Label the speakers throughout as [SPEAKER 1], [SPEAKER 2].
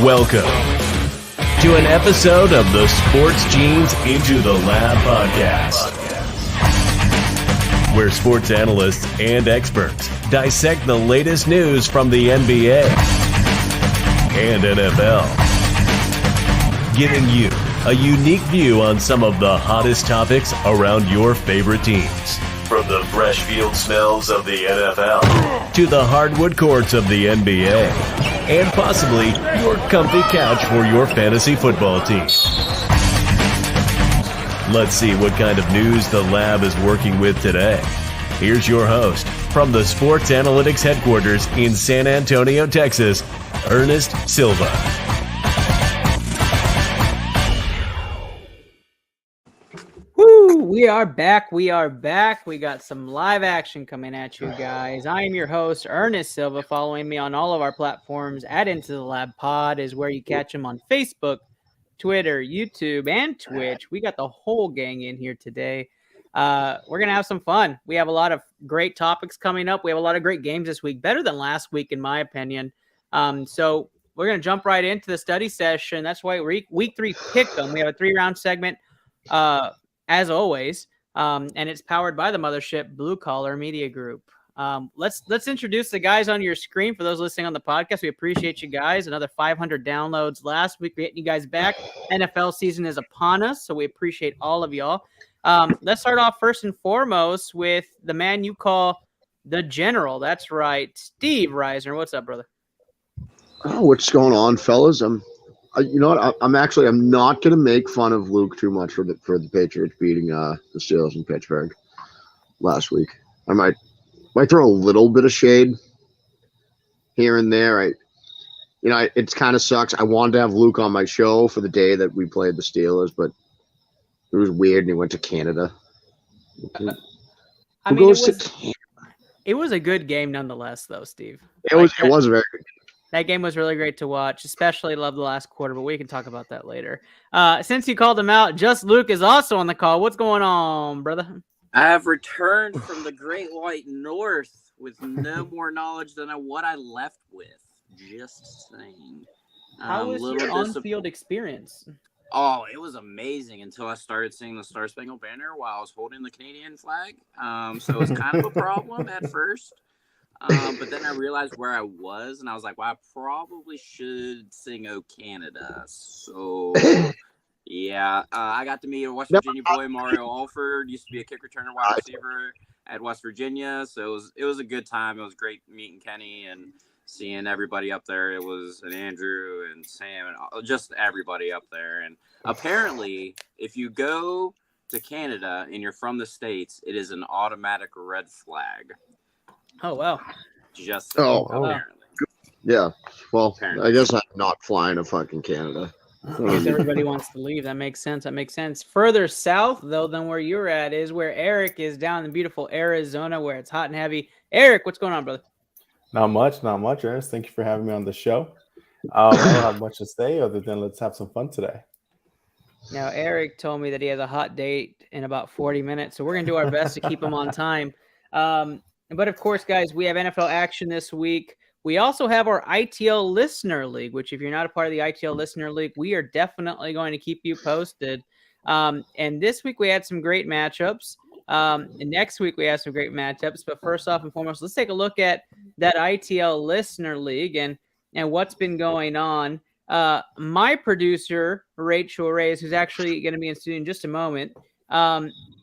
[SPEAKER 1] Welcome to an episode of the Sports Genes Into the Lab podcast, where sports analysts and experts dissect the latest news from the NBA and NFL, giving you a unique view on some of the hottest topics around your favorite teams. From the fresh field smells of the NFL to the hardwood courts of the NBA, and possibly your comfy couch for your fantasy football team. Let's see what kind of news the lab is working with today. Here's your host from the Sports Analytics headquarters in San Antonio, Texas, Ernest Silva.
[SPEAKER 2] We are back. We got some live action coming at you guys. I am your host, Ernest Silva. Following me on all of our platforms at Into the Lab Pod is where you catch them on Facebook, Twitter, YouTube, and Twitch. We got the whole gang in here today. We're going to have some fun. We have a lot of great topics coming up. We have a lot of great games this week, better than last week, in my opinion. So we're going to jump right into the study session. That's why week 3 pick them. We have a 3-round segment. As always, and it's powered by the mothership Blue Collar Media Group. Let's introduce the guys on your screen. For those listening on the podcast, we appreciate you guys. Another 500 downloads last week. We're getting you guys back. NFL season is upon us, so we appreciate all of y'all. Let's start off first and foremost with the man you call the General. That's right, Steve Reisner. What's up, brother?
[SPEAKER 3] Oh, what's going on, fellas? You know what? I'm not going to make fun of Luke too much for the Patriots beating the Steelers in Pittsburgh last week. I might throw a little bit of shade here and there. It kind of sucks. I wanted to have Luke on my show for the day that we played the Steelers, but it was weird, and he went to Canada.
[SPEAKER 2] It was a good game nonetheless, though, Steve.
[SPEAKER 3] It was a very good game.
[SPEAKER 2] That game was really great to watch, especially love the last quarter, but we can talk about that later. Since you called him out, Just Luke is also on the call. What's going on, brother?
[SPEAKER 4] I have returned from the Great White North with no more knowledge than what I left with. Just saying.
[SPEAKER 2] How was your on-field experience?
[SPEAKER 4] Oh, it was amazing until I started singing the Star Spangled Banner while I was holding the Canadian flag. So it was kind of a problem at first. But then I realized where I was, and I was like, well, I probably should sing "O Canada." So, yeah, I got to meet a West Virginia boy, Mario Alford. Used to be a kick returner wide receiver at West Virginia. So it was a good time. It was great meeting Kenny and seeing everybody up there. It was Andrew and Sam and just everybody up there. And apparently, if you go to Canada and you're from the States, it is an automatic red flag.
[SPEAKER 2] Oh, wow.
[SPEAKER 4] Apparently.
[SPEAKER 3] Yeah. Well,
[SPEAKER 4] Apparently.
[SPEAKER 3] I guess I'm not flying to fucking Canada.
[SPEAKER 2] Because everybody wants to leave. That makes sense. Further south, though, than where you're at is where Eric is, down in beautiful Arizona, where it's hot and heavy. Eric, what's going on, brother?
[SPEAKER 5] Not much, Ernest. Thank you for having me on the show. I don't have much to say other than let's have some fun today.
[SPEAKER 2] Now, Eric told me that he has a hot date in about 40 minutes, so we're going to do our best to keep him on time. But, of course, guys, we have NFL action this week. We also have our ITL Listener League, which if you're not a part of the ITL Listener League, we are definitely going to keep you posted. And this week we had some great matchups. And next week we have some great matchups. But first off and foremost, let's take a look at that ITL Listener League and what's been going on. My producer, Rachel Reyes, who's actually going to be in studio in just a moment,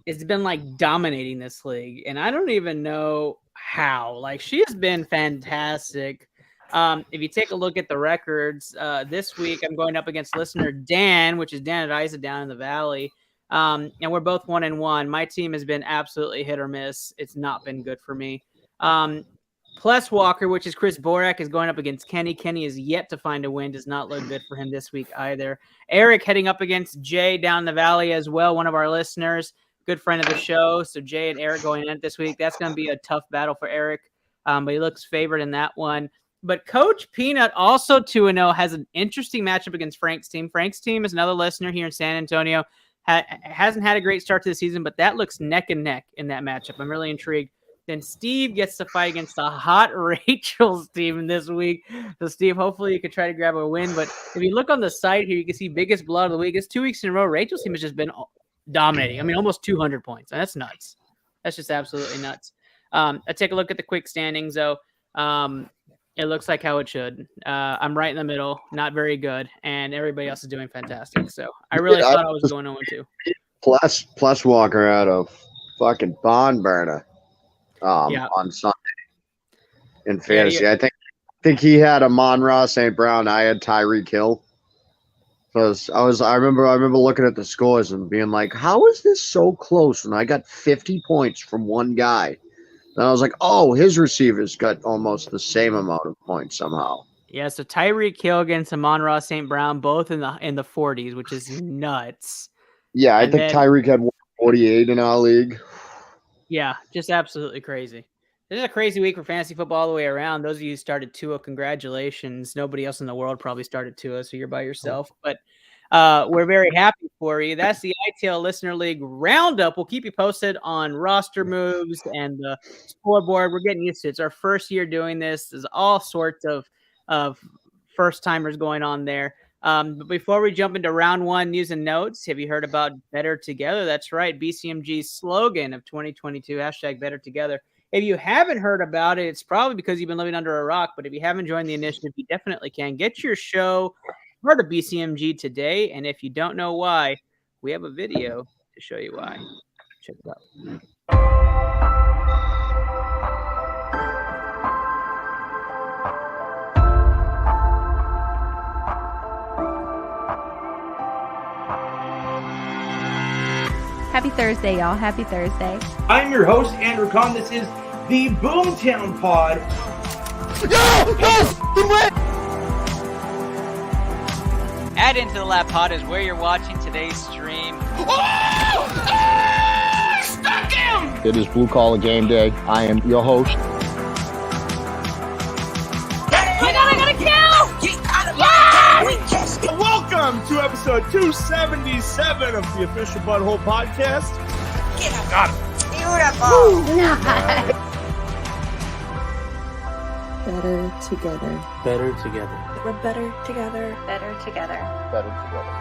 [SPEAKER 2] it's been dominating this league, and I don't even know how. She has been fantastic. If you take a look at the records, this week I'm going up against listener Dan, which is Dan at Isa down in the Valley, and we're both 1-1. My team has been absolutely hit or miss. It's not been good for me. Plus Walker, which is Chris Borak, is going up against Kenny. Kenny is yet to find a win. Does not look good for him this week either. Eric heading up against Jay down the Valley as well, one of our listeners. Good friend of the show. So Jay and Eric going in it this week. That's going to be a tough battle for Eric, but he looks favored in that one. But Coach Peanut, also 2-0, has an interesting matchup against Frank's team. Frank's team is another listener here in San Antonio. Hasn't had a great start to the season, but that looks neck and neck in that matchup. I'm really intrigued Then Steve gets to fight against the hot Rachel's team this week. So, Steve, hopefully you can try to grab a win. But if you look on the site here, you can see biggest blowout of the week. It's 2 weeks in a row. Rachel's team has just been dominating. I mean, almost 200 points. That's nuts. That's just absolutely nuts. I take a look at the quick standings, though. It looks like how it should. I'm right in the middle, not very good, and everybody else is doing fantastic. So I really thought I was going 0-2.
[SPEAKER 3] Plus Walker out of fucking barn burner on Sunday in fantasy. I think he had Amon-Ra St. Brown. I had Tyreek Hill. I remember looking at the scores and being like, how is this so close? And I got 50 points from one guy. And I was like, oh, his receivers got almost the same amount of points somehow.
[SPEAKER 2] Yeah, so Tyreek Hill against Amon-Ra St. Brown, both in the 40s, which is nuts.
[SPEAKER 3] Yeah, I think Tyreek had 48 in our league.
[SPEAKER 2] Yeah, just absolutely crazy. This is a crazy week for fantasy football all the way around. Those of you who started Tua, congratulations. Nobody else in the world probably started Tua, so you're by yourself. But we're very happy for you. That's the ITL Listener League Roundup. We'll keep you posted on roster moves and the scoreboard. We're getting used to it. It's our first year doing this. There's all sorts of first-timers going on there. But before we jump into round one news and notes, have you heard about Better Together? That's right. BCMG's slogan of 2022, hashtag Better Together. If you haven't heard about it, it's probably because you've been living under a rock. But if you haven't joined the initiative, you definitely can. Get your show part of BCMG today. And if you don't know why, we have a video to show you why. Check it out.
[SPEAKER 6] Happy Thursday, y'all. Happy Thursday.
[SPEAKER 7] I'm your host, Andrew Kahn. This is the Boomtown Pod.
[SPEAKER 8] Add Into the Lab Pod is where you're watching today's stream.
[SPEAKER 7] Stuck him!
[SPEAKER 3] It is Blue Collar Game Day. I am your host.
[SPEAKER 6] I got a kill!
[SPEAKER 7] Welcome to episode 277 of the Official Butthole Podcast. Got him.
[SPEAKER 6] Beautiful.
[SPEAKER 9] Better together.
[SPEAKER 5] Better together.
[SPEAKER 9] We're better together.
[SPEAKER 6] Better together.
[SPEAKER 3] Better together.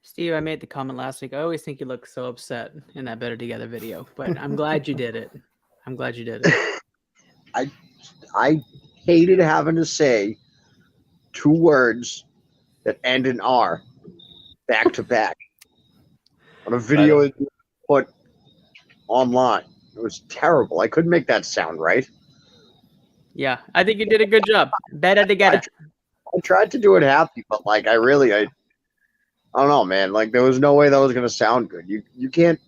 [SPEAKER 2] Steve, I made the comment last week. I always think you look so upset in that Better Together video, but I'm glad you did it. I'm glad you did it.
[SPEAKER 3] I hated having to say two words that end in R back to back on a video that you put online. It was terrible. I couldn't make that sound right.
[SPEAKER 2] Yeah, I think you did a good job. Better Together.
[SPEAKER 3] I tried to do it happy, but like I don't know, man. Like there was no way that was gonna sound good. You can't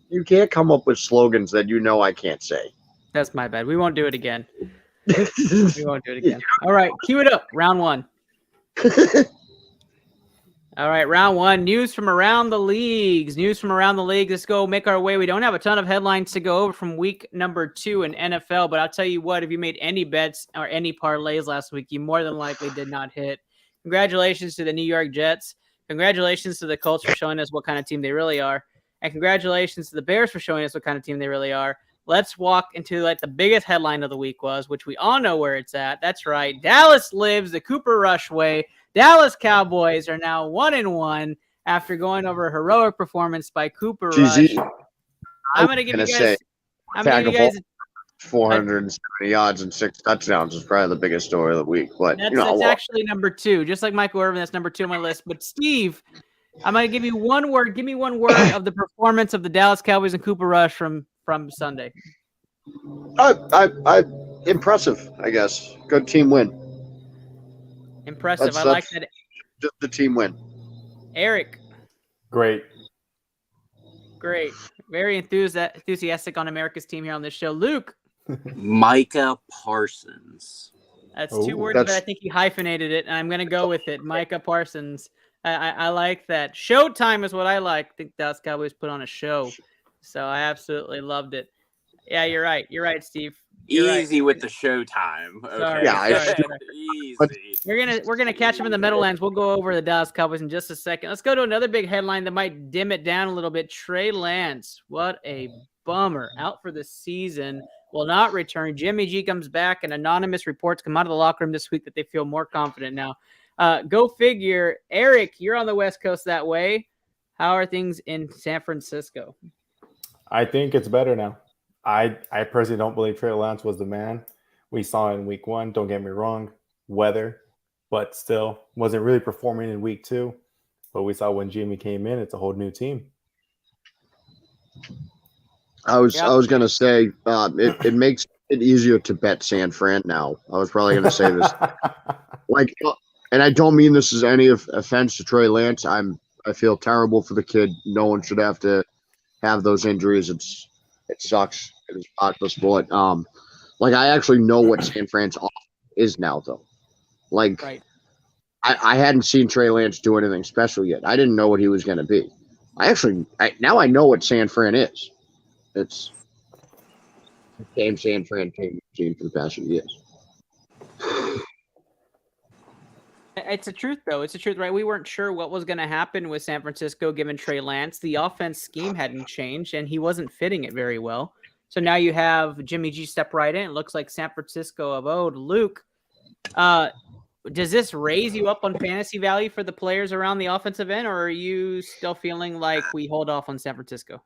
[SPEAKER 3] come up with slogans that I can't say.
[SPEAKER 2] That's my bad. We won't do it again. We won't do it again. All right, cue it up. Round one. All right, round one. News from around the leagues. Let's go make our way. We don't have a ton of headlines to go over from week number 2 in NFL, but I'll tell you what, if you made any bets or any parlays last week, you more than likely did not hit. Congratulations to the New York Jets. Congratulations to the Colts for showing us what kind of team they really are. And congratulations to the Bears for showing us what kind of team they really are. Let's walk into the biggest headline of the week was, which we all know where it's at. That's right. Dallas lives the Cooper Rush way. Dallas Cowboys are now 1-1 after going over a heroic performance by Cooper Rush. I'm going to give you guys
[SPEAKER 3] 470 yards and 6 touchdowns is probably the biggest story of the week. But
[SPEAKER 2] that's actually number 2, just like Michael Irvin. That's number 2 on my list. But Steve, I'm going to give you one word. Give me one word of the performance of the Dallas Cowboys and Cooper Rush from Sunday.
[SPEAKER 3] Impressive, I guess. Good team win.
[SPEAKER 2] Impressive. I like that.
[SPEAKER 3] Just the team win.
[SPEAKER 2] Eric.
[SPEAKER 5] Great.
[SPEAKER 2] Very enthusiastic on America's team here on this show. Luke.
[SPEAKER 4] Micah Parsons.
[SPEAKER 2] That's 2 words, but I think he hyphenated it, and I'm going to go with it. Micah Parsons. I like that. Showtime is what I like. I think Dallas Cowboys put on a show, so I absolutely loved it. Yeah, you're right. You're right, Steve. You're
[SPEAKER 4] Easy
[SPEAKER 2] right.
[SPEAKER 4] with the showtime. Okay.
[SPEAKER 2] Sorry.
[SPEAKER 3] Yeah,
[SPEAKER 2] Sorry.
[SPEAKER 4] Easy.
[SPEAKER 2] We're gonna catch them in the Meadowlands. We'll go over the Dallas Cowboys in just a second. Let's go to another big headline that might dim it down a little bit. Trey Lance, what a bummer, out for the season, will not return. Jimmy G comes back, and anonymous reports come out of the locker room this week that they feel more confident now. Go figure. Eric, you're on the West Coast that way. How are things in San Francisco?
[SPEAKER 5] I think it's better now. I personally don't believe Trey Lance was the man. We saw it in week 1. Don't get me wrong, weather, but still wasn't really performing in week 2. But we saw when Jimmy came in, it's a whole new team.
[SPEAKER 3] I was gonna say it makes it easier to bet San Fran now. I was probably gonna say this, and I don't mean this as any offense to Trey Lance. I feel terrible for the kid. No one should have to have those injuries. It sucks. It's part of the sport. I actually know what San Fran's off is now, though.
[SPEAKER 2] Right.
[SPEAKER 3] I hadn't seen Trey Lance do anything special yet. I didn't know what he was going to be. Now I know what San Fran is. It's the same San Fran team for the past few years.
[SPEAKER 2] It's a truth, though. It's a truth, right? We weren't sure what was going to happen with San Francisco given Trey Lance. The offense scheme hadn't changed, and he wasn't fitting it very well. So now you have Jimmy G step right in. It looks like San Francisco of old. Luke, does this raise you up on fantasy value for the players around the offensive end, or are you still feeling like we hold off on San Francisco?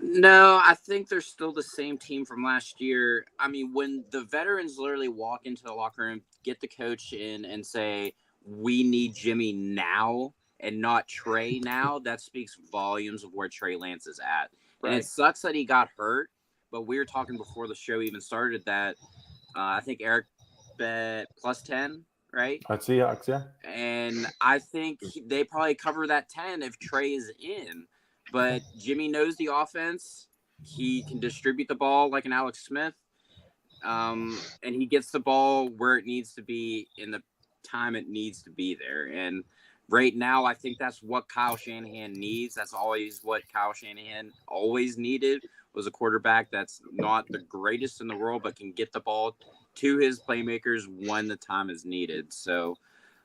[SPEAKER 4] No, I think they're still the same team from last year. I mean, when the veterans literally walk into the locker room, get the coach in and say, we need Jimmy now and not Trey now, that speaks volumes of where Trey Lance is at. Right. And it sucks that he got hurt, but we were talking before the show even started that I think Eric bet +10, right?
[SPEAKER 5] At Seahawks, yeah.
[SPEAKER 4] And I think they probably cover that 10 if Trey is in. But Jimmy knows the offense. He can distribute the ball like an Alex Smith. And he gets the ball where it needs to be in the time it needs to be there. And right now, I think that's what Kyle Shanahan needs. That's always what Kyle Shanahan always needed, was a quarterback that's not the greatest in the world, but can get the ball to his playmakers when the time is needed. So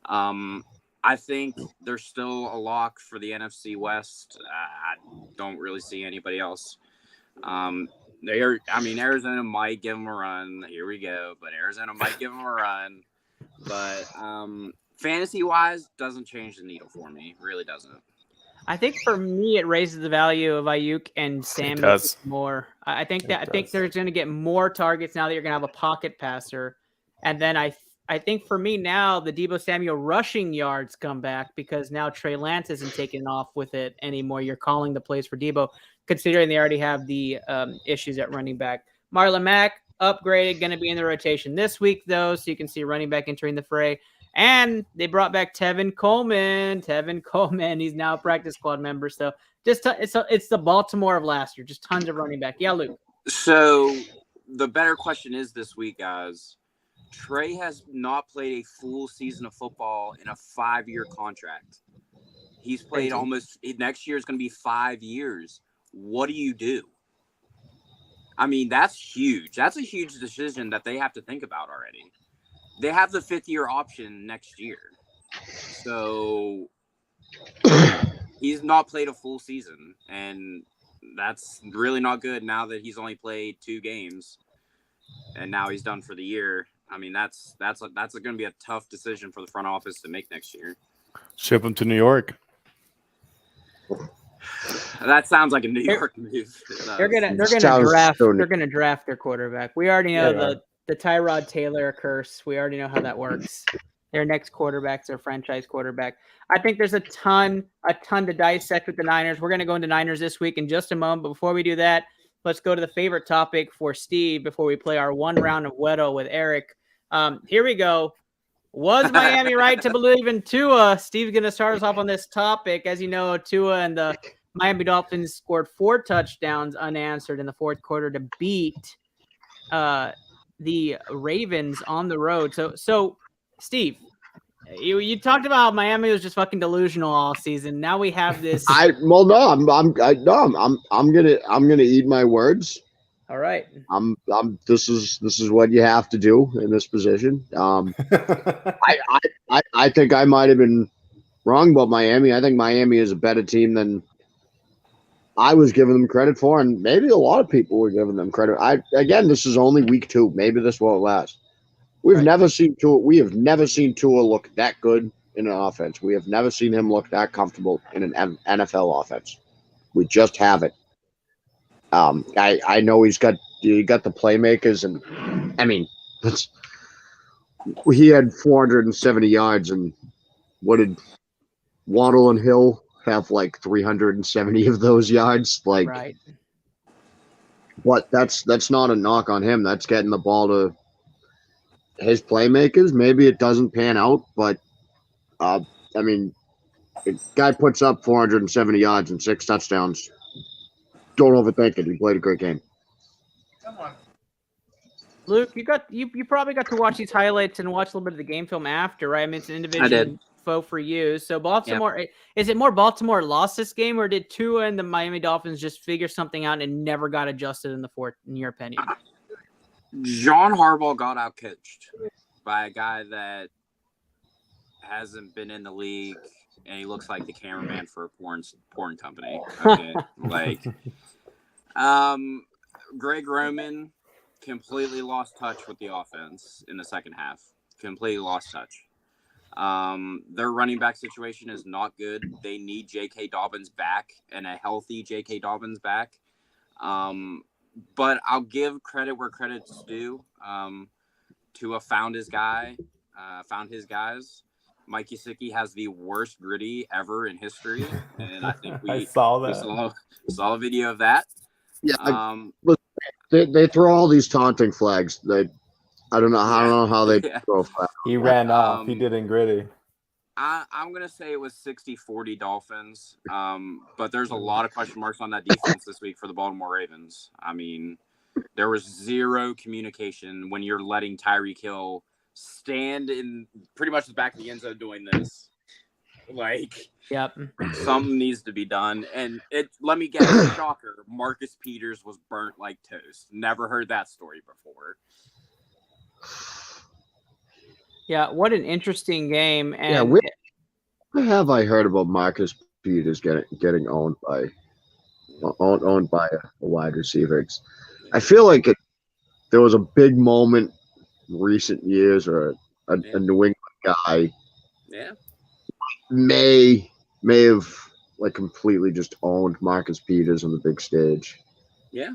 [SPEAKER 4] I think there's still a lock for the NFC West. I don't really see anybody else. Arizona might give them a run. Here we go. But Arizona might give them a run. But fantasy-wise, doesn't change the needle for me. Really doesn't.
[SPEAKER 2] I think for me, it raises the value of Ayuk and Sam more. I think there's going to get more targets now that you're going to have a pocket passer. And then I think for me now, the Deebo Samuel rushing yards come back because now Trey Lance isn't taking off with it anymore. You're calling the plays for Deebo, considering they already have the issues at running back. Marlon Mack, upgraded, going to be in the rotation this week, though, so you can see running back entering the fray. And they brought back Tevin Coleman. He's now a practice squad member. So it's the Baltimore of last year. Just tons of running back. Yeah, Luke.
[SPEAKER 4] So the better question is this week, guys. Trey has not played a full season of football in a 5-year contract. He's played next year is going to be 5 years. What do you do? I mean, that's huge. That's a huge decision that they have to think about already. They have the 5th-year option next year. So he's not played a full season, and that's really not good now that he's only played 2 games, and now he's done for the year. I mean, that's going to be a tough decision for the front office to make next year.
[SPEAKER 5] Ship him to New York.
[SPEAKER 4] That sounds like a New York move.
[SPEAKER 2] They're gonna draft their quarterback. We already know the Tyrod Taylor curse. We already know how that works. Their next quarterback's their franchise quarterback. I think there's a ton to dissect with the Niners. We're gonna go into Niners this week in just a moment. But before we do that, let's go to the favorite topic for Steve before we play our one round of Weddle with Eric. Here we go. Was Miami right to believe in Tua? Steve's going to start us off on this topic. As you know, Tua and the Miami Dolphins scored 4 touchdowns unanswered in the fourth quarter to beat the Ravens on the road. So Steve, you talked about how Miami was just fucking delusional all season. Now we have this.
[SPEAKER 3] I'm gonna eat my words.
[SPEAKER 2] All right.
[SPEAKER 3] This is what you have to do in this position. I think I might have been wrong about Miami. I think Miami is a better team than I was giving them credit for, and maybe a lot of people were giving them credit. Again, this is only week 2. Maybe this won't last. We have never seen Tua look that good in an offense. We have never seen him look that comfortable in an NFL offense. We just haven't. I know he got the playmakers, and I mean, he had 470 yards, and what did Waddle and Hill have, like 370 of those yards? Like,
[SPEAKER 2] right.
[SPEAKER 3] But that's not a knock on him. That's getting the ball to his playmakers. Maybe it doesn't pan out, but I mean, the guy puts up 470 yards and 6 touchdowns. Don't overthink it. He played a great game.
[SPEAKER 2] Come on. Luke, you probably got to watch these highlights and watch a little bit of the game film after, right? I mean, it's an individual foe for you. So Baltimore, is it more Baltimore lost this game, or did Tua and the Miami Dolphins just figure something out and never got adjusted in the fourth, in your opinion?
[SPEAKER 4] John Harbaugh got outcoached by a guy that hasn't been in the league, and he looks like the cameraman for a porn company. Okay, Greg Roman completely lost touch with the offense in the second half. Completely lost touch. Their running back situation is not good. They need J.K. Dobbins back, and a healthy J.K. Dobbins back. But I'll give credit where credit's due. Tua found his guys. Mike Gesicki has the worst gritty ever in history, and I think
[SPEAKER 5] I saw that.
[SPEAKER 4] We saw a video of that.
[SPEAKER 3] Yeah, they throw all these taunting flags. I don't know how they throw a flag.
[SPEAKER 5] He ran off. He did in gritty.
[SPEAKER 4] I'm going to say it was 60-40 Dolphins, but there's a lot of question marks on that defense this week for the Baltimore Ravens. I mean, there was zero communication when you're letting Tyreek Hill stand in pretty much the back of the end zone doing this. Something needs to be done. And let me guess, shocker, Marcus Peters was burnt like toast. Never heard that story before.
[SPEAKER 2] Yeah, what an interesting game. And
[SPEAKER 3] where have I heard about Marcus Peters getting owned by a wide receiver? I feel like there was a big moment in recent years, or a New England guy may have completely just owned Marcus Peters on the big stage.
[SPEAKER 4] Yeah,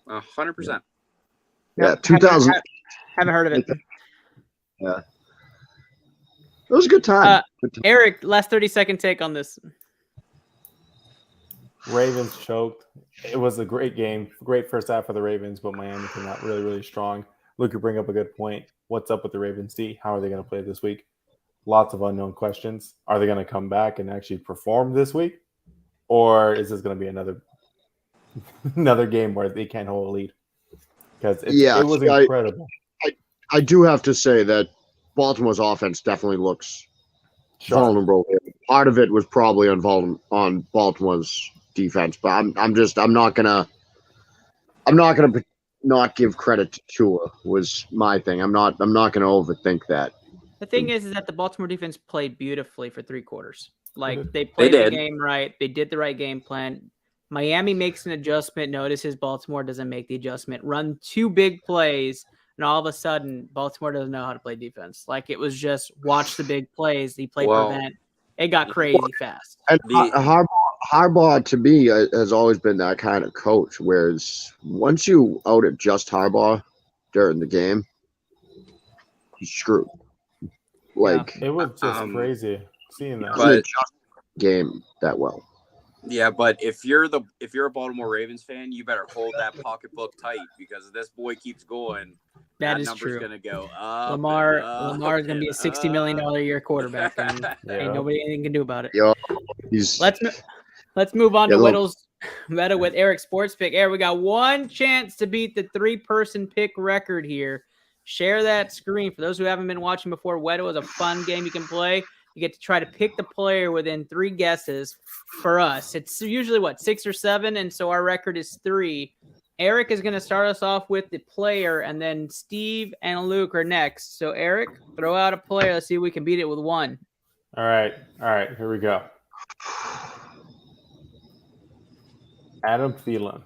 [SPEAKER 4] 100%.
[SPEAKER 3] Yeah, 2000.
[SPEAKER 2] Haven't heard of it.
[SPEAKER 3] Yeah. It was a good time.
[SPEAKER 2] Eric, last 30-second take on this.
[SPEAKER 5] Ravens choked. It was a great game. Great first half for the Ravens, but Miami came out really, really strong. Luke, you bring up a good point. What's up with the Ravens D? How are they going to play this week? Lots of unknown questions. Are they going to come back and actually perform this week? Or is this going to be another game where they can't hold a lead? Because it was incredible.
[SPEAKER 3] I do have to say that Baltimore's offense definitely looks vulnerable. Part of it was probably on Baltimore's defense, but I'm not gonna not give credit to Tua was my thing. I'm not gonna overthink that.
[SPEAKER 2] The thing is that the Baltimore defense played beautifully for 3 quarters. They played the game right. They did the right game plan. Miami makes an adjustment. Notices Baltimore doesn't make the adjustment. Run 2 big plays. And all of a sudden, Baltimore doesn't know how to play defense. It was just watch the big plays. He played prevent. It got crazy fast.
[SPEAKER 3] And Harbaugh, to me, has always been that kind of coach. Whereas once you out adjust Harbaugh during the game, he's screwed.
[SPEAKER 5] It was just crazy seeing that.
[SPEAKER 3] But adjust the game that well.
[SPEAKER 4] Yeah, but if you're a Baltimore Ravens fan, you better hold that pocketbook tight, because if this boy keeps going, that
[SPEAKER 2] is
[SPEAKER 4] true. Going to go up.
[SPEAKER 2] Lamar is going to be a $60 million a year quarterback, and ain't nobody anything can do about it. Let's move on to Whittle's meta with Eric Sports Pick. Eric, we got one chance to beat the 3-person pick record here. Share that screen. For those who haven't been watching before, Weddle is a fun game you can play. You get to try to pick the player within 3 guesses. For us, it's usually 6 or 7, and so our record is 3. Eric is going to start us off with the player, and then Steve and Luke are next. So, Eric, throw out a player. Let's see if we can beat it with one.
[SPEAKER 5] All right. Here we go. Adam Thielen.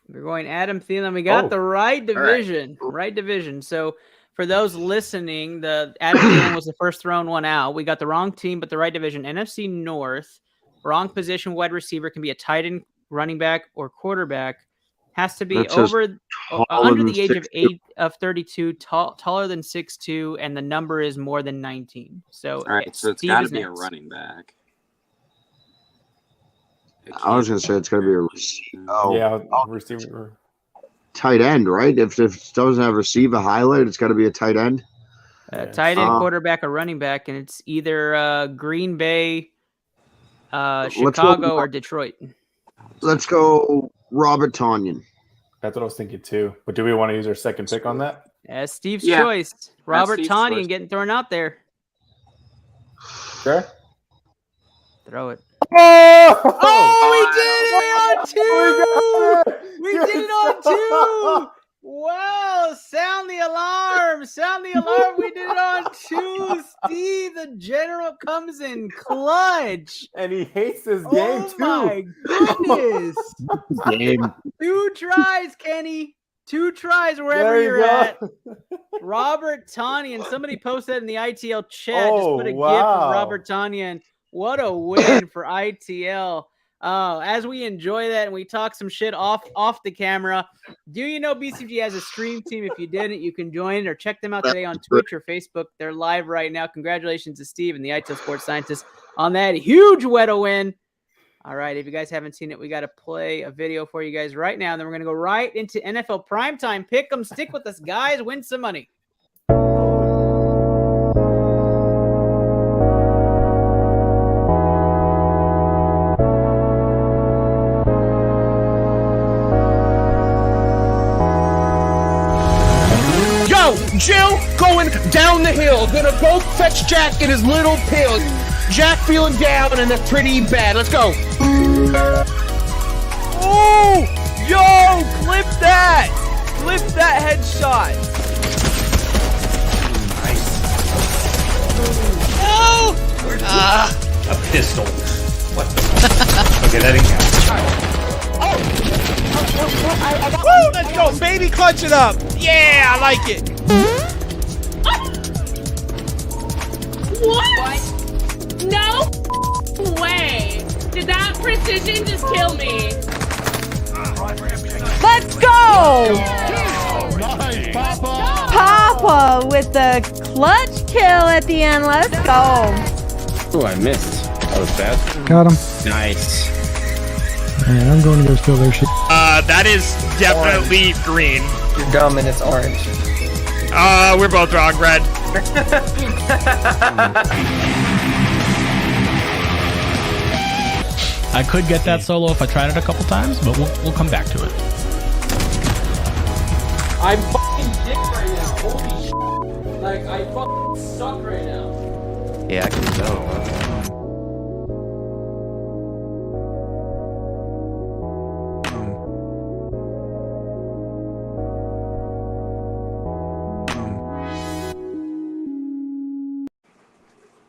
[SPEAKER 2] We're going Adam Thielen. We got the right division. Right division. So, for those listening, the Adam Thielen was the first thrown one out. We got the wrong team, but the right division. NFC North. Wrong position. Wide receiver can be a tight end, running back, or quarterback. Has to be under the age of 32, taller than 6'2", and the number is more than 19. So,
[SPEAKER 4] so it's got to be a running back.
[SPEAKER 3] I was going to say it's got to be a receiver.
[SPEAKER 5] Receiver.
[SPEAKER 3] Tight end, right? If it doesn't have receiver highlight, it's got to be a tight end.
[SPEAKER 2] Tight end, quarterback, or running back, and it's either Green Bay, Chicago, or Detroit.
[SPEAKER 3] Let's go Robert Tonyan.
[SPEAKER 5] That's what I was thinking too. But do we want to use our second pick on that?
[SPEAKER 2] That's Steve's choice. Robert Tonyan getting thrown out there.
[SPEAKER 5] Sure.
[SPEAKER 2] Throw it.
[SPEAKER 5] Oh,
[SPEAKER 2] we did it on two. Wow. Sound the alarm. We did it on two. Steve, the general, comes in clutch.
[SPEAKER 5] And he hates this game too.
[SPEAKER 2] Oh, my goodness.
[SPEAKER 3] Game.
[SPEAKER 2] 2 tries, Kenny. 2 tries wherever you're at. Robert Tonyan. Somebody posted in the ITL chat. Just put a GIF of Robert Tonyan. What a win for ITL. As we enjoy that and we talk some shit off the camera, do you know BCG has a stream team? If you didn't, you can join or check them out today on Twitch or Facebook. They're live right now. Congratulations to Steve and the ITL Sports Scientist on that huge Weta win. All right, if you guys haven't seen it, we got to play a video for you guys right now. And then we're going to go right into NFL Primetime. Pick 'em, stick with us, guys. Win some money.
[SPEAKER 7] Jill going down the hill. Gonna go fetch Jack in his little pill. Jack feeling down and that's pretty bad. Let's go.
[SPEAKER 10] Oh! Yo! Clip that! Clip that headshot.
[SPEAKER 7] Nice.
[SPEAKER 10] No!
[SPEAKER 7] A pistol. What the? Okay, that didn't count.
[SPEAKER 10] Woo! Let's go, baby! Clutch it up. Yeah, I like it.
[SPEAKER 11] What? No way. Did that precision just kill me?
[SPEAKER 6] Let's go!
[SPEAKER 7] Nice, Papa!
[SPEAKER 6] Papa with the clutch kill at the end. Let's go.
[SPEAKER 12] Oh, I missed. That was bad.
[SPEAKER 13] Got him.
[SPEAKER 12] Nice.
[SPEAKER 13] Man, I'm going to go steal their shit.
[SPEAKER 10] That is definitely green.
[SPEAKER 12] You're dumb and it's orange.
[SPEAKER 10] We're both wrong, Red.
[SPEAKER 14] I could get that solo if I tried it a couple times, but we'll come back to it.
[SPEAKER 2] I'm fucking dick right now. Holy shit. Like, I fucking suck right now.
[SPEAKER 12] Yeah, I can tell.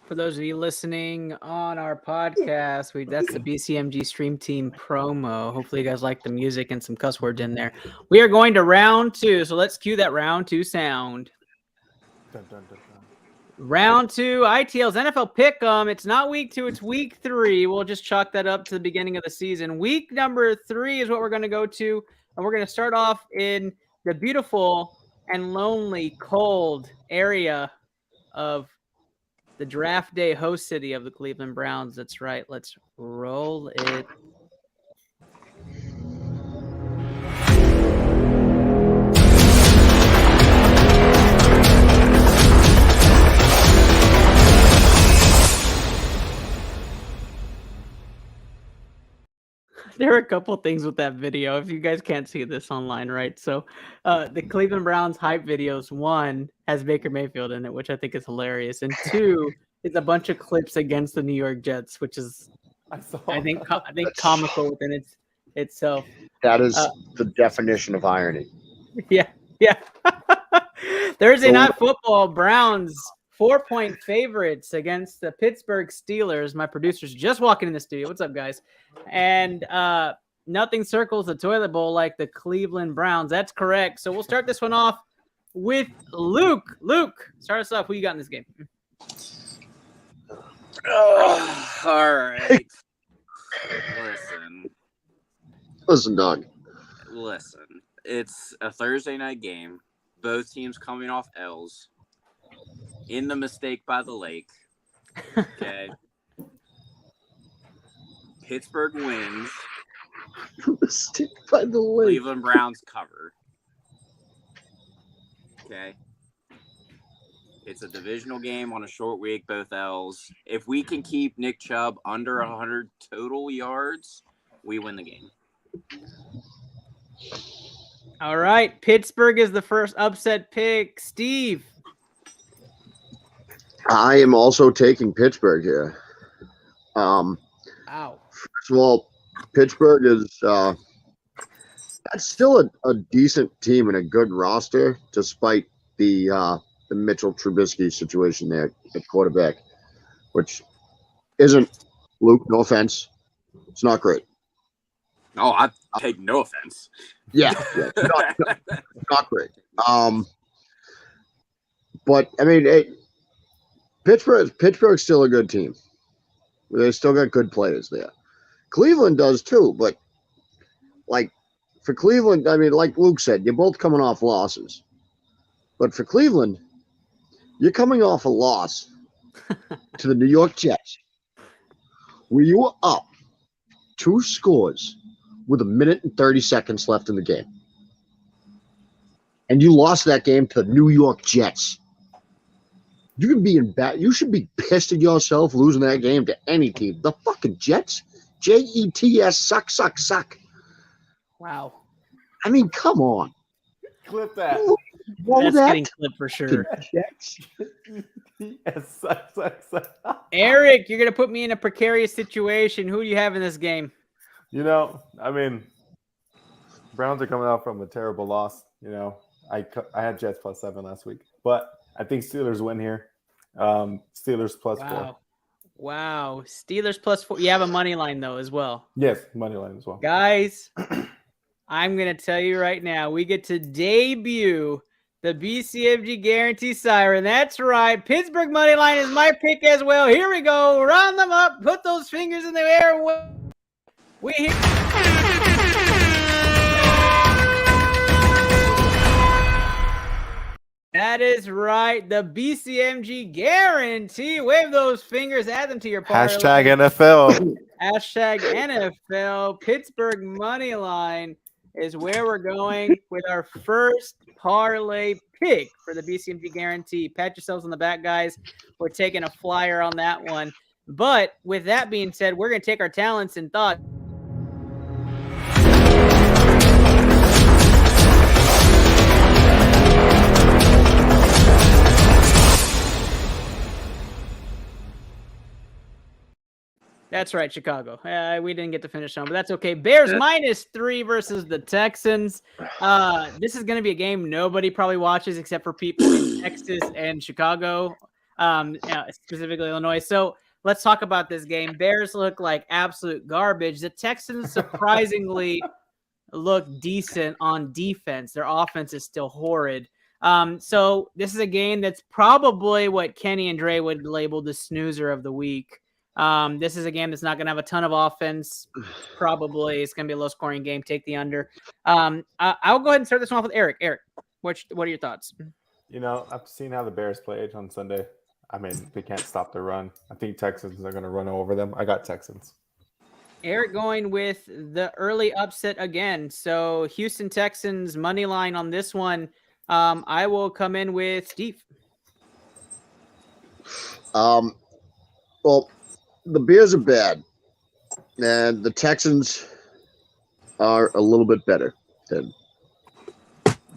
[SPEAKER 2] For those of you listening on our podcast, that's the BCMG Stream Team promo. Hopefully you guys like the music and some cuss words in there. We are going to round 2, so let's cue that round 2 sound.
[SPEAKER 5] Dun, dun, dun, dun.
[SPEAKER 2] Round 2, ITL's NFL Pick'em. It's not week 2, it's week 3. We'll just chalk that up to the beginning of the season. Week number 3 is what we're going to go to, and we're going to start off in the beautiful and lonely, cold area of the draft day host city of the Cleveland Browns. That's right. Let's roll it. There are a couple things with that video. If you guys can't see this online, right? So the Cleveland Browns hype videos, 1 has Baker Mayfield in it, which I think is hilarious. And 2 is a bunch of clips against the New York Jets, which is I think comical within itself.
[SPEAKER 3] That is the definition of irony.
[SPEAKER 2] Yeah. Thursday night football, Browns 4-point favorites against the Pittsburgh Steelers. My producer's just walking in the studio. What's up, guys? And nothing circles the toilet bowl like the Cleveland Browns. That's correct. So we'll start this one off with Luke. Luke, start us off. Who you got in this game?
[SPEAKER 4] All right.
[SPEAKER 3] Listen, Doug.
[SPEAKER 4] Listen. It's a Thursday night game. Both teams coming off L's. In the mistake by the lake. Okay. Pittsburgh wins.
[SPEAKER 3] Mistake by the lake.
[SPEAKER 4] Cleveland Browns cover. Okay. It's a divisional game on a short week, both L's. If we can keep Nick Chubb under 100 total yards, we win the game.
[SPEAKER 2] All right. Pittsburgh is the first upset pick. Steve.
[SPEAKER 3] I am also taking Pittsburgh here.
[SPEAKER 2] Wow.
[SPEAKER 3] First of all, Pittsburgh is that's still a decent team and a good roster, despite the Mitchell Trubisky situation there at quarterback, which isn't, Luke, no offense, it's not great.
[SPEAKER 4] Oh, I take no offense.
[SPEAKER 3] Yeah, not great. But I mean, Pittsburgh's still a good team. They still got good players there. Cleveland does too, but like for Cleveland, I mean, like Luke said, you're both coming off losses. But for Cleveland, you're coming off a loss to the New York Jets, where you were up 2 scores with 1 minute and 30 seconds left in the game. And you lost that game to the New York Jets. You can be in bad. You should be pissed at yourself losing that game to any team. The fucking Jets, Jets, suck.
[SPEAKER 2] Wow.
[SPEAKER 3] I mean, come on.
[SPEAKER 5] Clip that.
[SPEAKER 2] That's getting clipped for sure.
[SPEAKER 5] Yes, suck.
[SPEAKER 2] Eric, you're going to put me in a precarious situation. Who do you have in this game?
[SPEAKER 5] You know, I mean, Browns are coming out from a terrible loss. You know, I had Jets +7 last week, but I think Steelers win here. Steelers +4.
[SPEAKER 2] Wow. Steelers +4. You have a money line, though, as well.
[SPEAKER 5] Yes, money line as well.
[SPEAKER 2] Guys, I'm going to tell you right now, we get to debut the BCMG Guarantee Siren. That's right. Pittsburgh money line is my pick as well. Here we go. Round them up. Put those fingers in the air. We hit. That is right. The BCMG Guarantee. Wave those fingers. Add them to your parlay.
[SPEAKER 5] #NFL.
[SPEAKER 2] #NFL. Pittsburgh money line is where we're going with our first parlay pick for the BCMG Guarantee. Pat yourselves on the back, guys. We're taking a flyer on that one. But with that being said, we're going to take our talents and thoughts. That's right, Chicago. We didn't get to finish on, but that's okay. Bears -3 versus the Texans. This is going to be a game nobody probably watches except for people in Texas and Chicago, specifically Illinois. So let's talk about this game. Bears look like absolute garbage. The Texans surprisingly look decent on defense. Their offense is still horrid. So this is a game that's probably what Kenny and Dre would label the snoozer of the week. This is a game that's not going to have a ton of offense. Probably it's going to be a low-scoring game. Take the under. I'll go ahead and start this one off with Eric. Eric, what are your thoughts?
[SPEAKER 5] You know, I've seen how the Bears played on Sunday. I mean, they can't stop the run. I think Texans are going to run over them. I got Texans.
[SPEAKER 2] Eric going with the early upset again. So Houston Texans money line on this one. I will come in with Steve.
[SPEAKER 3] Well, the Bears are bad, and the Texans are a little bit better than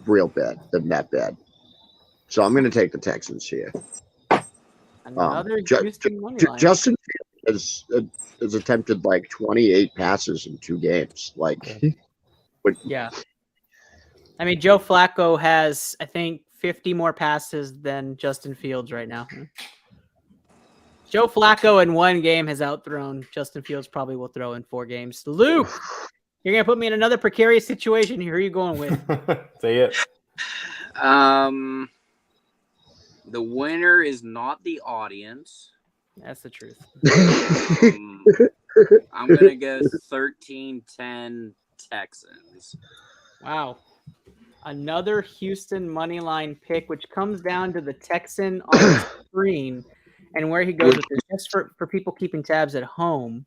[SPEAKER 3] real bad, than that bad. So I'm going to take the Texans here.
[SPEAKER 2] Another Houston money line.
[SPEAKER 3] has attempted like 28 passes in 2 games. Like,
[SPEAKER 2] Yeah. I mean, Joe Flacco has, I think, 50 more passes than Justin Fields right now. Joe Flacco in 1 game has outthrown Justin Fields. Probably will throw in 4 games. Luke, you're gonna put me in another precarious situation here. Who are you going with?
[SPEAKER 5] Say it.
[SPEAKER 4] The winner is not the audience.
[SPEAKER 2] That's the truth.
[SPEAKER 4] I'm gonna go 13-10 Texans.
[SPEAKER 2] Wow. Another Houston money line pick, which comes down to the Texan on the screen and where he goes with this. Just for people keeping tabs at home,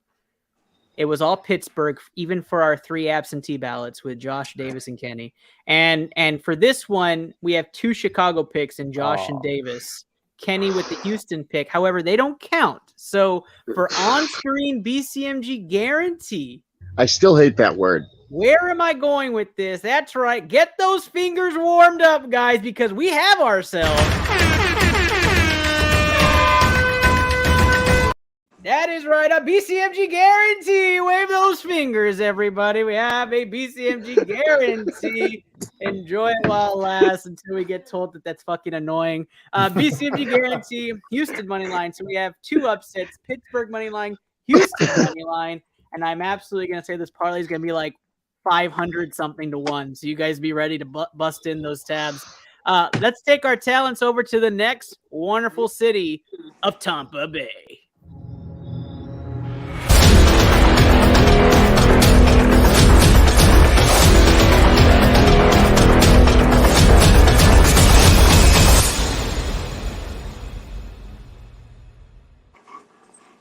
[SPEAKER 2] it was all Pittsburgh, even for our 3 absentee ballots with Josh, Davis, and Kenny. And for this one, we have 2 Chicago picks in Josh and Davis. Kenny with the Houston pick. However, they don't count. So for on-screen BCMG guarantee,
[SPEAKER 3] I still hate that word.
[SPEAKER 2] where am I going with this? That's right. Get those fingers warmed up, guys, because we have ourselves. That is right. A BCMG guarantee. Wave those fingers, everybody. We have a BCMG guarantee. Enjoy it while it lasts until we get told that that's fucking annoying. BCMG guarantee, Houston money line. So we have 2 upsets: Pittsburgh money line, Houston money line. And I'm absolutely going to say this parlay is going to be like 500 something to 1. So you guys be ready to bust in those tabs. Let's take our talents over to the next wonderful city of Tampa Bay.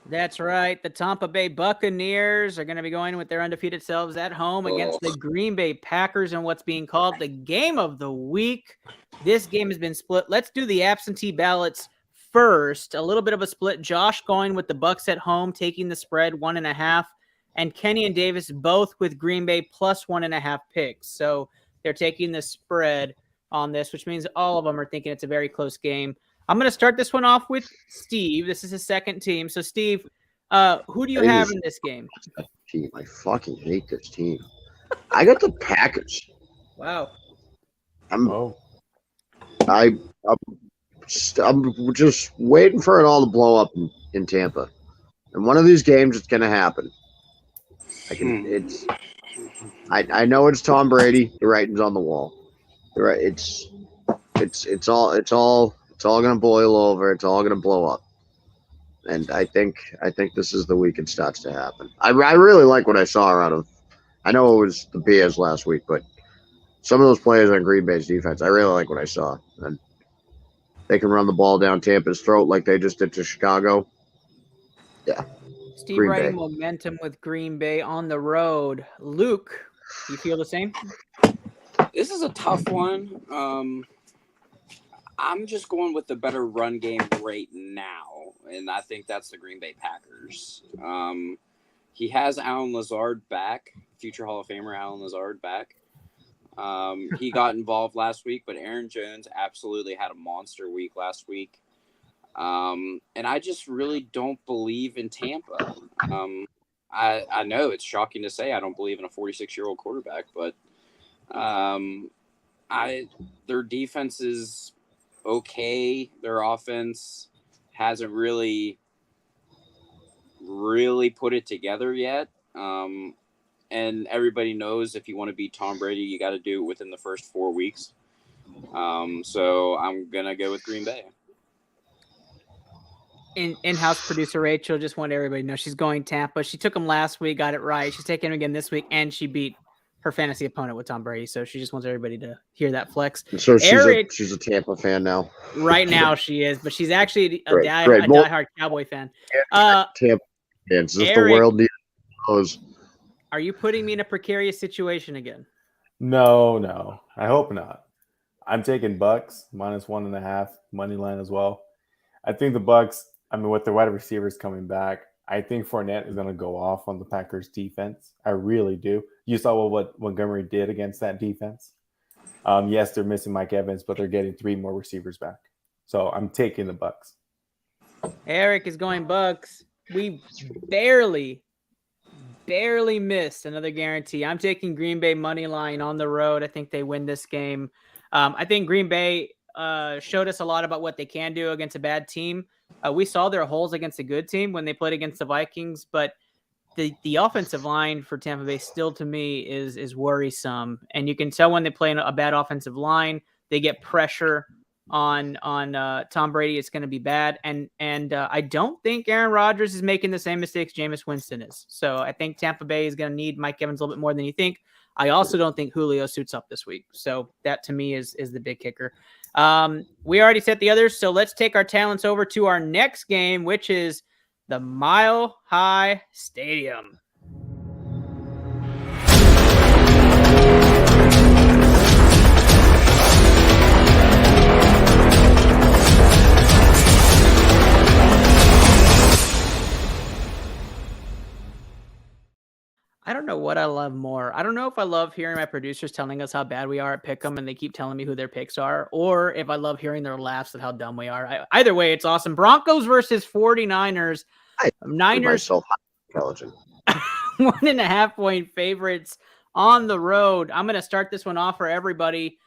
[SPEAKER 2] That's right. The Tampa Bay Buccaneers are going to be going with their undefeated selves at home against the Green Bay Packers in what's being called the game of the week. This game has been split. Let's do the absentee ballots first. A little bit of a split. Josh going with the Bucs at home, taking the spread 1.5, and Kenny and Davis both with Green Bay plus 1.5 picks. So they're taking the spread on this, which means all of them are thinking it's a very close game. I'm going to start this one off with Steve. This is his second team. So, Steve, who do you have in this game?
[SPEAKER 3] I fucking hate this team. I got the Packers.
[SPEAKER 2] Wow.
[SPEAKER 3] I'm just waiting for it all to blow up in Tampa. And one of these games, it's going to happen. I know it's Tom Brady. The writing's on the wall. It's all going to boil over. It's all going to blow up. And I think this is the week it starts to happen. I really like what I saw out of. I know it was the Bears last week, but some of those players on Green Bay's defense, I really like what I saw. And they can run the ball down Tampa's throat like they just did to Chicago. Yeah.
[SPEAKER 2] Steve riding momentum with Green Bay on the road. Luke, you feel the same?
[SPEAKER 4] This is a tough one. I'm just going with the better run game right now, and I think that's the Green Bay Packers. He has Allen Lazard back, future Hall of Famer Allen Lazard back. He got involved last week, but Aaron Jones absolutely had a monster week last week. And I just really don't believe in Tampa. I know it's shocking to say I don't believe in a 46-year-old quarterback, but their defense is okay. Their offense hasn't really put it together yet. And everybody knows if you want to beat Tom Brady, you got to do it within the first 4 weeks. So I'm going to go with Green Bay.
[SPEAKER 2] In-house producer Rachel just wanted everybody to know she's going Tampa. She took him last week, got it right. She's taking him again this week, and she beat her fantasy opponent with Tom Brady. So she just wants everybody to hear that flex.
[SPEAKER 3] So she's a Tampa fan now.
[SPEAKER 2] Right now she is, but she's actually a diehard Cowboy fan.
[SPEAKER 3] Tampa fans. Just the world knows.
[SPEAKER 2] Are you putting me in a precarious situation again?
[SPEAKER 5] No. I hope not. I'm taking Bucks minus 1.5 money line as well. I think the Bucks, with the wide receivers coming back, I think Fournette is going to go off on the Packers defense. I really do. You saw what Montgomery did against that defense. Yes, they're missing Mike Evans, but they're getting 3 more receivers back. So I'm taking the Bucks.
[SPEAKER 2] Eric is going Bucks. we barely missed another guarantee. I'm taking Green Bay money line on the road. I think they win this game. I think Green Bay showed us a lot about what they can do against a bad team. We saw their holes against a good team when they played against the Vikings, but the offensive line for Tampa Bay still, to me, is worrisome. And you can tell when they play in a bad offensive line, they get pressure on Tom Brady. It's going to be bad. And I don't think Aaron Rodgers is making the same mistakes Jameis Winston is. So I think Tampa Bay is going to need Mike Evans a little bit more than you think. I also don't think Julio suits up this week. So that, to me, is the big kicker. We already set the others, so let's take our talents over to our next game, which is the Mile High Stadium. I don't know what I love more. I don't know if I love hearing my producers telling us how bad we are at Pick'em and they keep telling me who their picks are, or if I love hearing their laughs at how dumb we are. Either way, it's awesome. Broncos versus 49ers. Niners,
[SPEAKER 3] intelligent.
[SPEAKER 2] 1.5 point favorites on the road. I'm going to start this one off for everybody.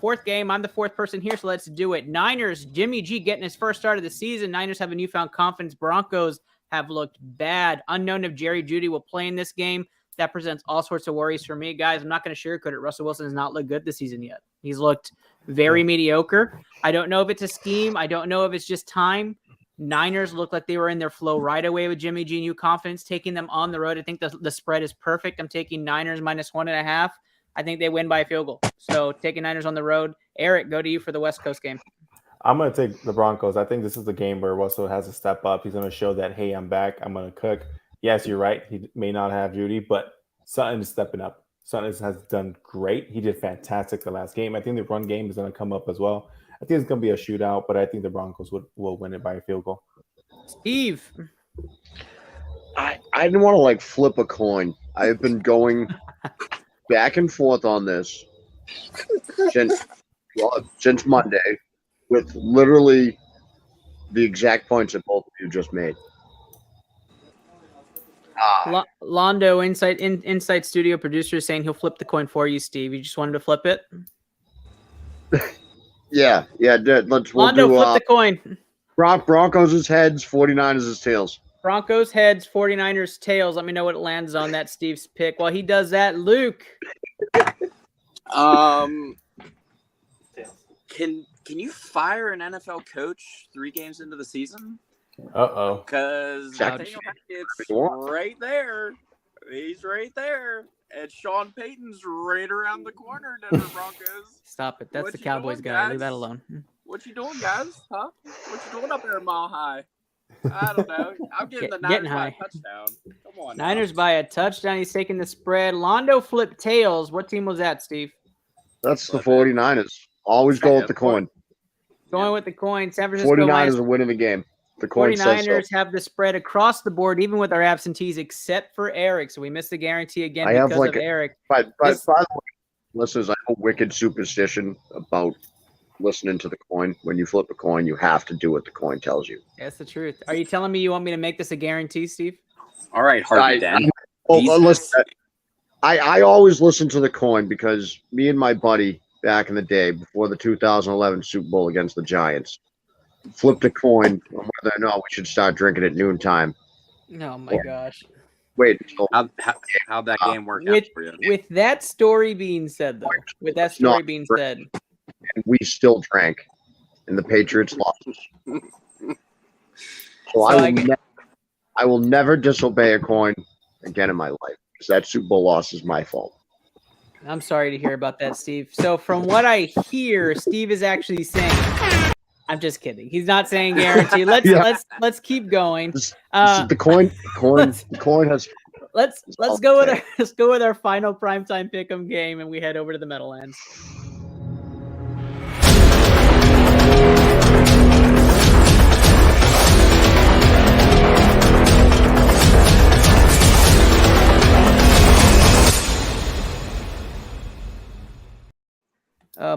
[SPEAKER 2] Fourth game. I'm the fourth person here, so let's do it. Niners, Jimmy G getting his first start of the season. Niners have a newfound confidence. Broncos have looked bad. Unknown if Jerry Jeudy will play in this game. That presents all sorts of worries for me, guys. I'm not going to sugarcoat it. Russell Wilson has not looked good this season yet. He's looked very mediocre. I don't know if it's a scheme. I don't know if it's just time. Niners look like they were in their flow right away with Jimmy G. New confidence, taking them on the road. I think the spread is perfect. I'm taking Niners minus 1.5. I think they win by a field goal. So taking Niners on the road. Eric, go to you for the West Coast game.
[SPEAKER 5] I'm going to take the Broncos. I think this is the game where Russell has to step up. He's going to show that, hey, I'm back. I'm going to cook. Yes, you're right. He may not have Judy, but Sutton is stepping up. Sutton has done great. He did fantastic the last game. I think the run game is going to come up as well. I think it's going to be a shootout, but I think the Broncos will win it by a field goal.
[SPEAKER 2] Steve.
[SPEAKER 3] I didn't want to flip a coin. I've been going back and forth on this since Monday with literally the exact points that both of you just made.
[SPEAKER 2] Londo, Inside Studio producer, is saying he'll flip the coin for you, Steve. You just wanted to flip it?
[SPEAKER 3] Yeah. We'll
[SPEAKER 2] Londo,
[SPEAKER 3] do,
[SPEAKER 2] flip the coin.
[SPEAKER 3] Broncos is heads, 49ers is tails.
[SPEAKER 2] Broncos heads, 49ers tails. Let me know what it lands on. That Steve's pick. While he does that, Luke.
[SPEAKER 4] Can you fire an NFL coach 3 games into the season?
[SPEAKER 5] Uh-oh.
[SPEAKER 4] Because Nathaniel Hackett's right there. He's right there. And Sean Payton's right around the corner, Denver Broncos.
[SPEAKER 2] Stop it. That's the Cowboys guy. Leave that alone.
[SPEAKER 4] What you doing, guys? Huh? What you doing up there, Mile High? I don't know. I'm getting the Niners by a touchdown. Come on.
[SPEAKER 2] Niners by a touchdown. He's taking the spread. Londo flipped tails. What team was that, Steve?
[SPEAKER 3] That's the 49ers. Always go with the coin.
[SPEAKER 2] Going with the coin. San Francisco
[SPEAKER 3] 49ers are winning the game. The coin
[SPEAKER 2] 49ers have the spread across the board, even with our absentees, except for Eric. So we missed the guarantee again because of Eric.
[SPEAKER 3] By the way, listeners, I have a wicked superstition about listening to the coin. When you flip a coin, you have to do what the coin tells you.
[SPEAKER 2] That's the truth. Are you telling me you want me to make this a guarantee, Steve?
[SPEAKER 4] All right, Harvey Dan.
[SPEAKER 3] Listen, I always listen to the coin because me and my buddy back in the day, before the 2011 Super Bowl against the Giants, flipped a coin on whether or not we should start drinking at noontime.
[SPEAKER 2] Oh my gosh.
[SPEAKER 3] Wait.
[SPEAKER 4] How'd that game work out for you?
[SPEAKER 2] With that story being said, though, and
[SPEAKER 3] we still drank, and the Patriots lost. So I will never disobey a coin again in my life, because that Super Bowl loss is my fault.
[SPEAKER 2] I'm sorry to hear about that, Steve. So from what I hear, Steve is actually saying, I'm just kidding. He's not saying guarantee. Let's keep going.
[SPEAKER 3] The coin has.
[SPEAKER 2] Let's go with our final primetime pick'em game, and we head over to the Meadowlands.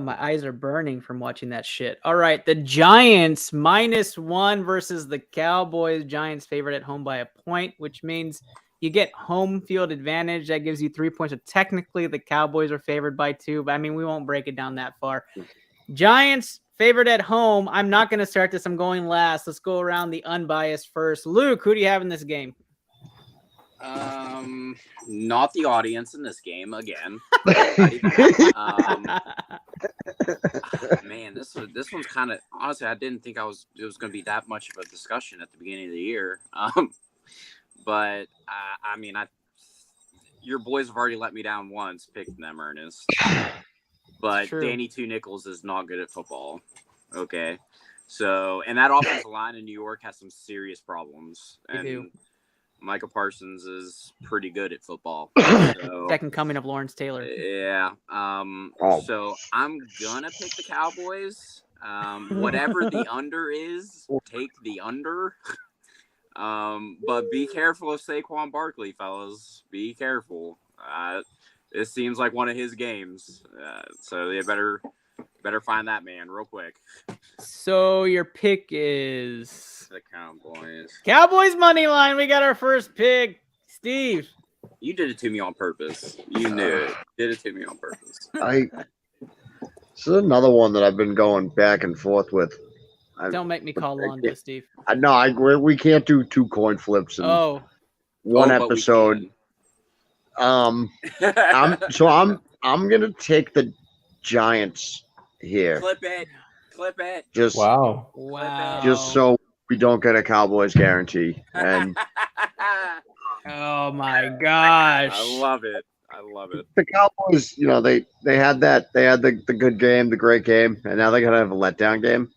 [SPEAKER 2] God, my eyes are burning from watching that shit. All right, the Giants -1 versus the Cowboys. Giants favored at home by a point, which means you get home field advantage. That gives you 3 points. So technically, the Cowboys are favored by 2, but I mean, we won't break it down that far. Giants favored at home. I'm not going to start this. I'm going last. Let's go around the unbiased first. Luke, who do you have in this game?
[SPEAKER 4] Not the audience in this game again. Man, this one's kind of, honestly, I didn't think it was going to be that much of a discussion at the beginning of the year. But I mean, your boys have already let me down once picking them, Ernest. But Danny Two Nichols is not good at football. Okay, so and that offensive line in New York has some serious problems. And Micah Parsons is pretty good at football. So,
[SPEAKER 2] second coming of Lawrence Taylor.
[SPEAKER 4] Yeah. So I'm gonna pick the Cowboys. Whatever the under is, take the under. But be careful of Saquon Barkley, fellas. Be careful. This seems like one of his games. So they better find that man real quick.
[SPEAKER 2] So your pick is
[SPEAKER 4] the Cowboys.
[SPEAKER 2] Cowboys money line. We got our first pick. Steve.
[SPEAKER 4] You did it to me on purpose. You knew it. Did it to me on purpose.
[SPEAKER 3] This is another one that I've been going back and forth with.
[SPEAKER 2] Don't make me call Londa, Steve.
[SPEAKER 3] We can't do 2 coin flips in one episode. I'm gonna take the Giants here.
[SPEAKER 4] Clip it.
[SPEAKER 3] Just
[SPEAKER 2] wow.
[SPEAKER 3] Just so we don't get a Cowboys guarantee. And
[SPEAKER 2] oh my gosh,
[SPEAKER 4] I love it.
[SPEAKER 3] The Cowboys, they had the good game, the great game, and now they gotta have a letdown game.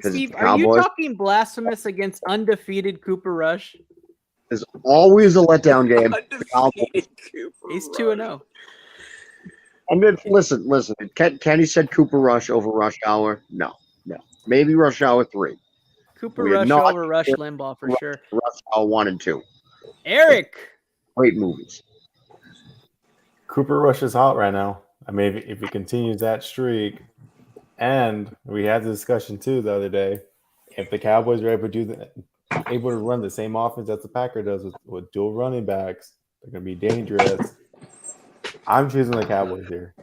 [SPEAKER 2] Steve, are you talking blasphemous against undefeated Cooper Rush?
[SPEAKER 3] There's always a letdown game.
[SPEAKER 2] He's 2-0.
[SPEAKER 3] I mean, listen. Kenny said Cooper Rush over Rush Hour. No. Maybe Rush Hour 3.
[SPEAKER 2] Cooper Rush over Rush Limbaugh for sure.
[SPEAKER 3] Rush Hour 1 and 2.
[SPEAKER 2] Eric.
[SPEAKER 3] Great movies.
[SPEAKER 5] Cooper Rush is hot right now. I mean, if he continues that streak, and we had the discussion too the other day, if the Cowboys are able to run the same offense that the Packer does with dual running backs, they're going to be dangerous. I'm choosing the Cowboys here.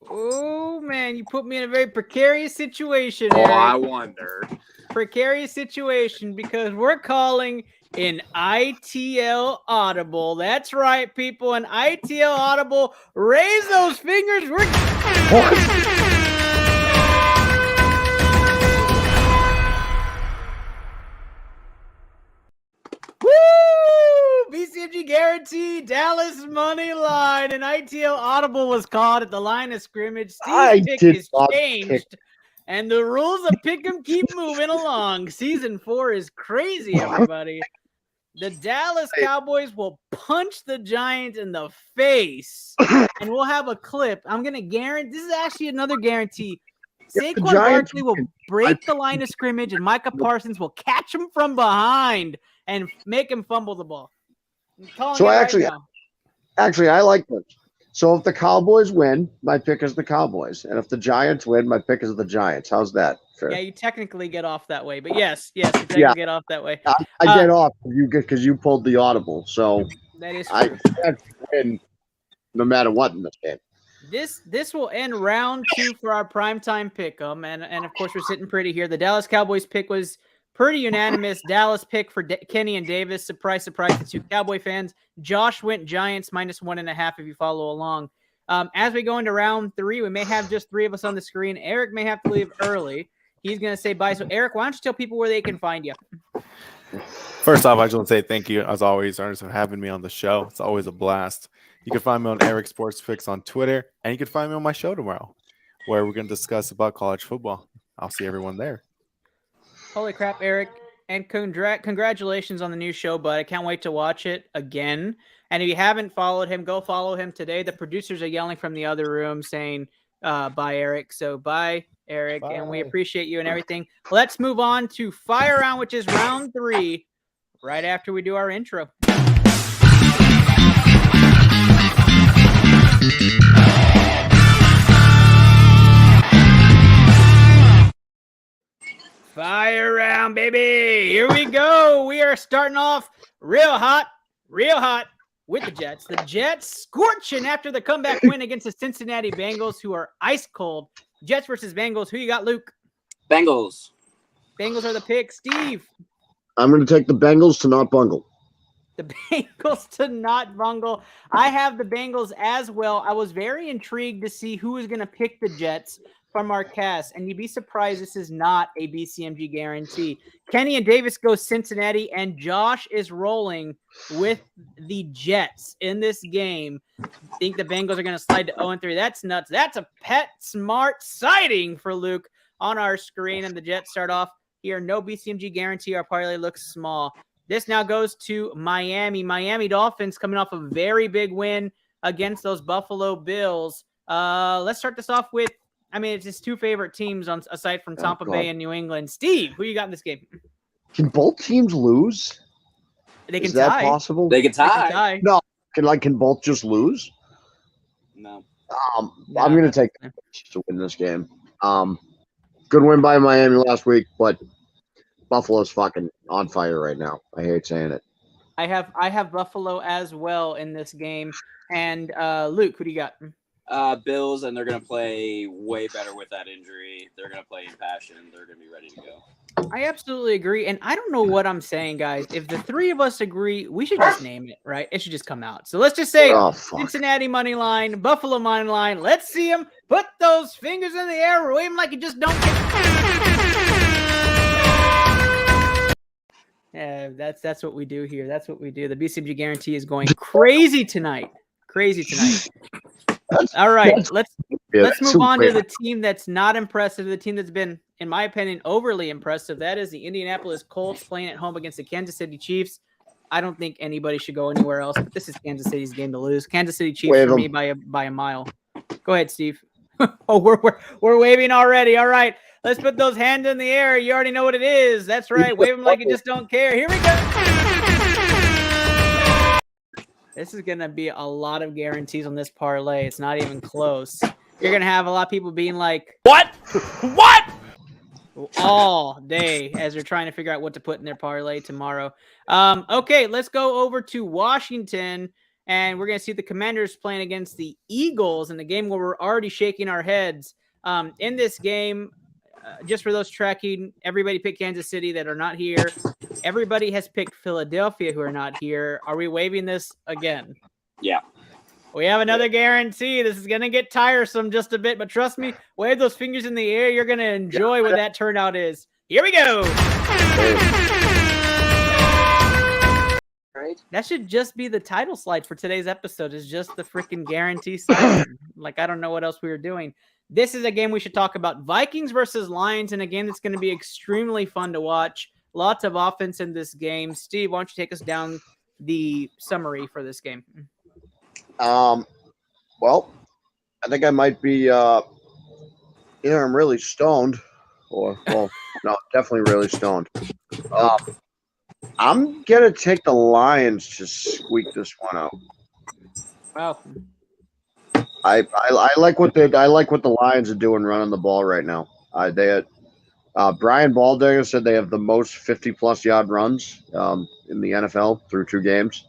[SPEAKER 2] Oh, man, you put me in a very precarious situation,
[SPEAKER 4] Oh,
[SPEAKER 2] Eric.
[SPEAKER 4] I wonder.
[SPEAKER 2] Precarious situation because we're calling an ITL audible. That's right, people. An ITL audible. Raise those fingers. Woo! BCMG guarantee, Dallas money line, and ITL audible was called at the line of scrimmage. Steve's pick is changed, and the rules of pick'em keep moving along. Season 4 is crazy, everybody. The Dallas Cowboys will punch the Giants in the face, and we'll have a clip. I'm going to guarantee, this is actually another guarantee. Saquon Barkley will break the line of scrimmage, and Micah Parsons will catch him from behind and make him fumble the ball.
[SPEAKER 3] So actually, I like this. So if the Cowboys win, my pick is the Cowboys, and if the Giants win, my pick is the Giants. How's that? Fair?
[SPEAKER 2] Yeah, you technically get off that way, but yes, you technically get off that way.
[SPEAKER 3] I get off because you pulled the audible, so
[SPEAKER 2] that is true.
[SPEAKER 3] I win no matter what in this game.
[SPEAKER 2] This will end round 2 for our primetime pick'em, and of course we're sitting pretty here. The Dallas Cowboys pick was pretty unanimous. Dallas pick for Kenny and Davis. Surprise, surprise, the 2 Cowboy fans. Josh went Giants -1.5 if you follow along. As we go into round 3, we may have just 3 of us on the screen. Eric may have to leave early. He's going to say bye. So, Eric, why don't you tell people where they can find you?
[SPEAKER 5] First off, I just want to say thank you, as always, Ernest, for having me on the show. It's always a blast. You can find me on Eric Sports Picks on Twitter, and you can find me on my show tomorrow, where we're going to discuss about college football. I'll see everyone there.
[SPEAKER 2] Holy crap, Eric. And congratulations on the new show, bud. I can't wait to watch it again. And if you haven't followed him, go follow him today. The producers are yelling from the other room saying, bye, Eric. So bye, Eric. Bye. And we appreciate you and everything. Let's move on to Fire Round, which is round 3, right after we do our intro. Fire round, baby. Here we go. We are starting off real hot with the Jets. The Jets scorching after the comeback win against the Cincinnati Bengals, who are ice cold. Jets versus Bengals. Who you got, Luke?
[SPEAKER 4] Bengals.
[SPEAKER 2] Bengals are the pick. Steve?
[SPEAKER 3] I'm going to take the Bengals to not bungle.
[SPEAKER 2] The Bengals to not bungle. I have the Bengals as well. I was very intrigued to see who is going to pick the Jets from our cast, and you'd be surprised this is not a BCMG guarantee. Kenny and Davis go Cincinnati, and Josh is rolling with the Jets in this game. I think the Bengals are going to slide to 0-3. That's nuts. That's a Pet Smart sighting for Luke on our screen, and the Jets start off here. No BCMG guarantee. Our parlay looks small. This now goes to Miami. Miami Dolphins coming off a very big win against those Buffalo Bills. Let's start this off with, it's his two favorite teams aside from Tampa Bay and New England. Steve, who you got in this game?
[SPEAKER 3] Can both teams lose?
[SPEAKER 2] They can
[SPEAKER 3] Is that
[SPEAKER 2] tie.
[SPEAKER 3] Possible?
[SPEAKER 4] They can tie.
[SPEAKER 3] No. Can both just lose?
[SPEAKER 4] No.
[SPEAKER 3] I'm going to take the Bills to win this game. Good win by Miami last week, but Buffalo's fucking on fire right now. I hate saying it.
[SPEAKER 2] I have Buffalo as well in this game. And Luke, who do you got?
[SPEAKER 4] Bills, and they're going to play way better with that injury. They're going to play in passion. They're going to be ready to go.
[SPEAKER 2] I absolutely agree. And I don't know what I'm saying, guys. If the three of us agree, we should just name it, right? It should just come out. So let's just say Cincinnati money line, Buffalo money line. Let's see them put those fingers in the air, wave them like you just don't care. Yeah, that's what we do here. That's what we do. The BCMG guarantee is going crazy tonight. All right, let's move on to the team that's not impressive. The team that's been, in my opinion, overly impressive. That is the Indianapolis Colts playing at home against the Kansas City Chiefs. I don't think anybody should go anywhere else, but this is Kansas City's game to lose. Kansas City Chiefs for me by a mile. Go ahead, Steve. Oh, we're waving already. All right. Let's put those hands in the air. You already know what it is. That's right. Wave them like you just don't care. Here we go. This is going to be a lot of guarantees on this parlay. It's not even close. You're going to have a lot of people being like,
[SPEAKER 10] What?
[SPEAKER 2] all day as they're trying to figure out what to put in their parlay tomorrow. Okay, let's go over to Washington, and we're going to see the Commanders playing against the Eagles in the game where we're already shaking our heads. In this game, just for those tracking, everybody picked Kansas City that are not here. Everybody has picked Philadelphia who are not here. Are we waiving this again?
[SPEAKER 4] Yeah.
[SPEAKER 2] We have another guarantee. This is going to get tiresome just a bit, but trust me, wave those fingers in the air. You're going to enjoy what that turnout is. Here we go.
[SPEAKER 4] Right.
[SPEAKER 2] That should just be the title slide for today's episode, is just the freaking guarantee slide. Like, I don't know what else we were doing. This is a game we should talk about. Vikings versus Lions, and a game that's going to be extremely fun to watch. Lots of offense in this game. Steve, why don't you take us down the summary for this game?
[SPEAKER 3] Well, I think I might be, I'm really stoned. No, definitely really stoned. I'm going to take the Lions to squeak this one out.
[SPEAKER 2] Wow.
[SPEAKER 3] I like what the Lions are doing running the ball right now. They had Brian Baldinger said they have the most 50-plus yard runs in the NFL through 2 games,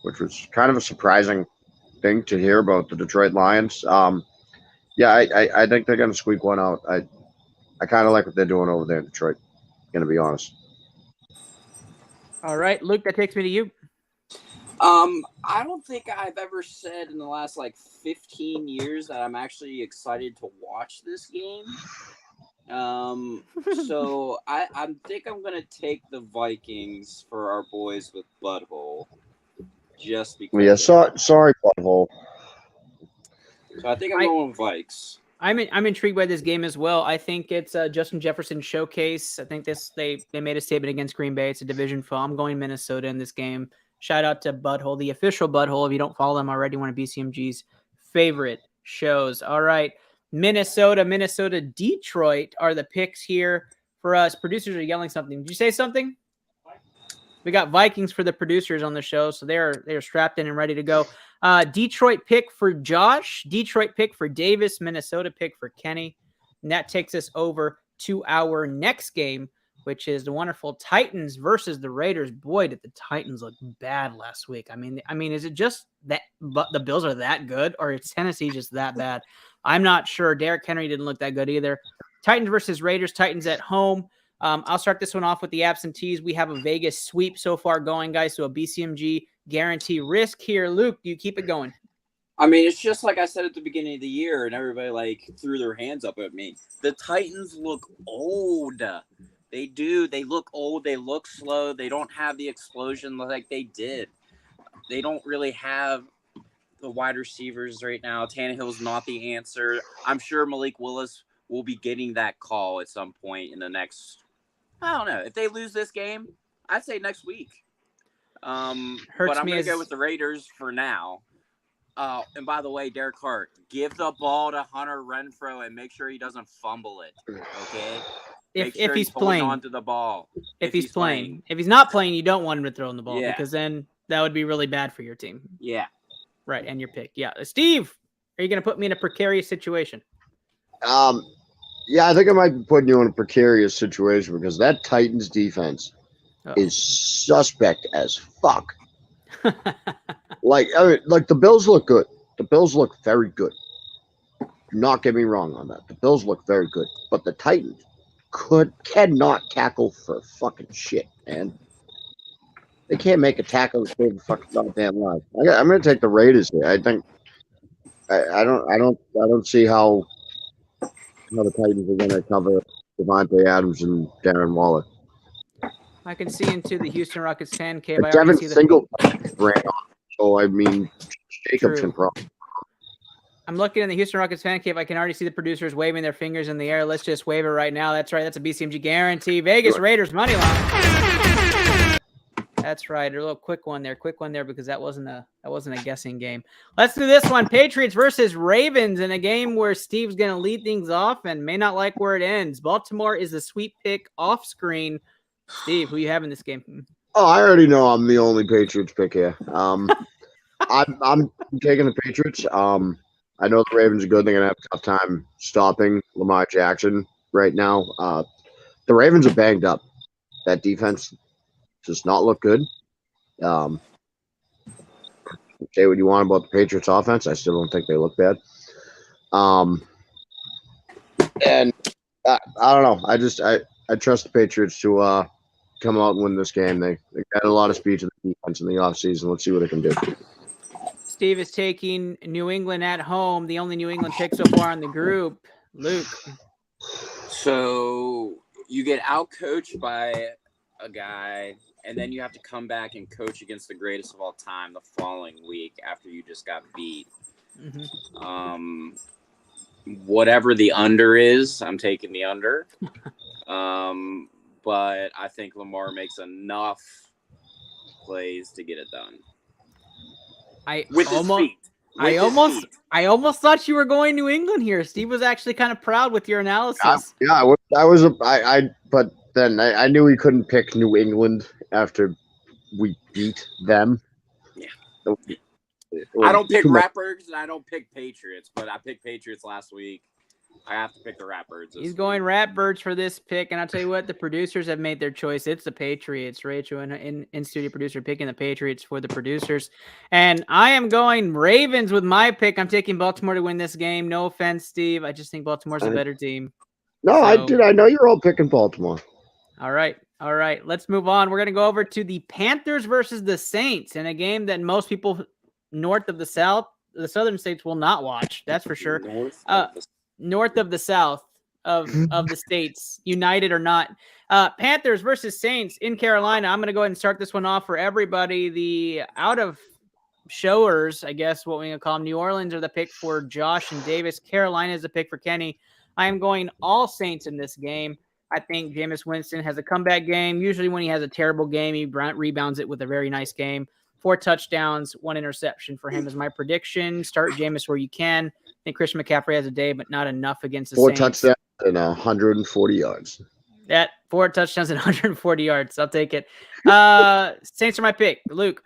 [SPEAKER 3] which was kind of a surprising thing to hear about the Detroit Lions. I think they're going to squeak one out. I kind of like what they're doing over there in Detroit, going to be honest.
[SPEAKER 2] All right, Luke, that takes me to you.
[SPEAKER 4] I don't think I've ever said in the last 15 years that I'm actually excited to watch this game. So I think I'm gonna take the Vikings for our boys with Butthole, just because.
[SPEAKER 3] Yeah, sorry, Butthole.
[SPEAKER 4] So I think I'm going with Vikes.
[SPEAKER 2] I'm intrigued by this game as well. I think it's a Justin Jefferson showcase. I think they made a statement against Green Bay. It's a division foe. I'm going Minnesota in this game. Shout out to Butthole, the official Butthole. If you don't follow them already, one of BCMG's favorite shows. All right. Minnesota, Detroit are the picks here for us. Producers are yelling something. Did you say something? We got Vikings for the producers on the show, so they're strapped in and ready to go. Detroit pick for Josh. Detroit pick for Davis. Minnesota pick for Kenny. And that takes us over to our next game, which is the wonderful Titans versus the Raiders. Boy, did the Titans look bad last week. I mean, is it just that but the Bills are that good, or is Tennessee just that bad? I'm not sure. Derrick Henry didn't look that good either. Titans versus Raiders. Titans at home. I'll start this one off with the absentees. We have a Vegas sweep so far going, guys. So a BCMG guarantee risk here. Luke, do you keep it going?
[SPEAKER 4] I mean, it's just like I said at the beginning of the year, and everybody like threw their hands up at me. The Titans look old. They do. They look old. They look slow. They don't have the explosion like they did. They don't really have the wide receivers right now. Tannehill's not the answer. I'm sure Malik Willis will be getting that call at some point in the next, I don't know. If they lose this game, I'd say next week. But I'm going to go with the Raiders for now. And by the way, Derek Hart, give the ball to Hunter Renfrow and make sure he doesn't fumble it. Okay?
[SPEAKER 2] If he's playing
[SPEAKER 4] onto the ball.
[SPEAKER 2] If he's playing. If he's not playing, you don't want him to throw in the ball because then that would be really bad for your team.
[SPEAKER 4] Yeah.
[SPEAKER 2] Right, and your pick. Yeah. Steve, are you going to put me in a precarious situation?
[SPEAKER 3] Yeah, I think I might be putting you in a precarious situation because that Titans defense is suspect as fuck. Like the Bills look good. The Bills look very good. Do not get me wrong on that. The Bills look very good, but the Titans cannot tackle for fucking shit, man. They can't make a tackle to save the fucking goddamn life. I'm gonna take the Raiders here. I think I don't see how the Titans are gonna cover Devontae Adams and Darren Waller.
[SPEAKER 2] I can see into the Houston Rockets fan cave.
[SPEAKER 3] But Devin Singletary ran on, so I mean Jacobs can probably.
[SPEAKER 2] I'm looking in the Houston Rockets fan cave. I can already see the producers waving their fingers in the air. Let's just wave it right now. That's right. That's a BCMG guarantee. Vegas Raiders money line. That's right. A little quick one there because that wasn't a guessing game. Let's do this one. Patriots versus Ravens in a game where Steve's going to lead things off and may not like where it ends. Baltimore is the sweep pick off screen. Steve, who you have in this game?
[SPEAKER 3] Oh, I already know I'm the only Patriots pick here. I'm taking the Patriots. I know the Ravens are good. They're going to have a tough time stopping Lamar Jackson right now. The Ravens are banged up. That defense does not look good. Say what you want about the Patriots offense. I still don't think they look bad. And I don't know. I trust the Patriots to come out and win this game. They got a lot of speed to the defense in the offseason. Let's see what they can do.
[SPEAKER 2] Steve is taking New England at home. The only New England pick so far in the group. Luke.
[SPEAKER 4] So you get out-coached by a guy, and then you have to come back and coach against the greatest of all time the following week after you just got beat. Mm-hmm. Whatever the under is, I'm taking the under. But I think Lamar makes enough plays to get it done. I
[SPEAKER 2] almost thought you were going New England here. Steve was actually kind of proud with your analysis.
[SPEAKER 3] But then I knew we couldn't pick New England after we beat them.
[SPEAKER 4] Yeah. I don't pick Ratbirds and I don't pick Patriots, but I picked Patriots last week. I have to pick the Ratbirds.
[SPEAKER 2] He's going Ratbirds for this pick, and I'll tell you what, the producers have made their choice. It's the Patriots. Rachel, in-studio producer, picking the Patriots for the producers. And I am going Ravens with my pick. I'm taking Baltimore to win this game. No offense, Steve. I just think Baltimore's a better team.
[SPEAKER 3] No, I know you're all picking Baltimore.
[SPEAKER 2] All right. Let's move on. We're going to go over to the Panthers versus the Saints in a game that most people north of the southern states will not watch. That's for sure. North of the south of the states, united or not. Panthers versus Saints in Carolina. I'm going to go ahead and start this one off for everybody. The out of showers, I guess what we're going to call them. New Orleans are the pick for Josh and Davis. Carolina is the pick for Kenny. I am going all Saints in this game. I think Jameis Winston has a comeback game. Usually when he has a terrible game, he rebounds it with a very nice game. 4 touchdowns, 1 interception for him is my prediction. Start Jameis where you can. I think Christian McCaffrey has a day, but not enough against the Saints.
[SPEAKER 3] 4 touchdowns and 140 yards.
[SPEAKER 2] That 4 touchdowns and 140 yards. I'll take it. Saints are my pick. Luke.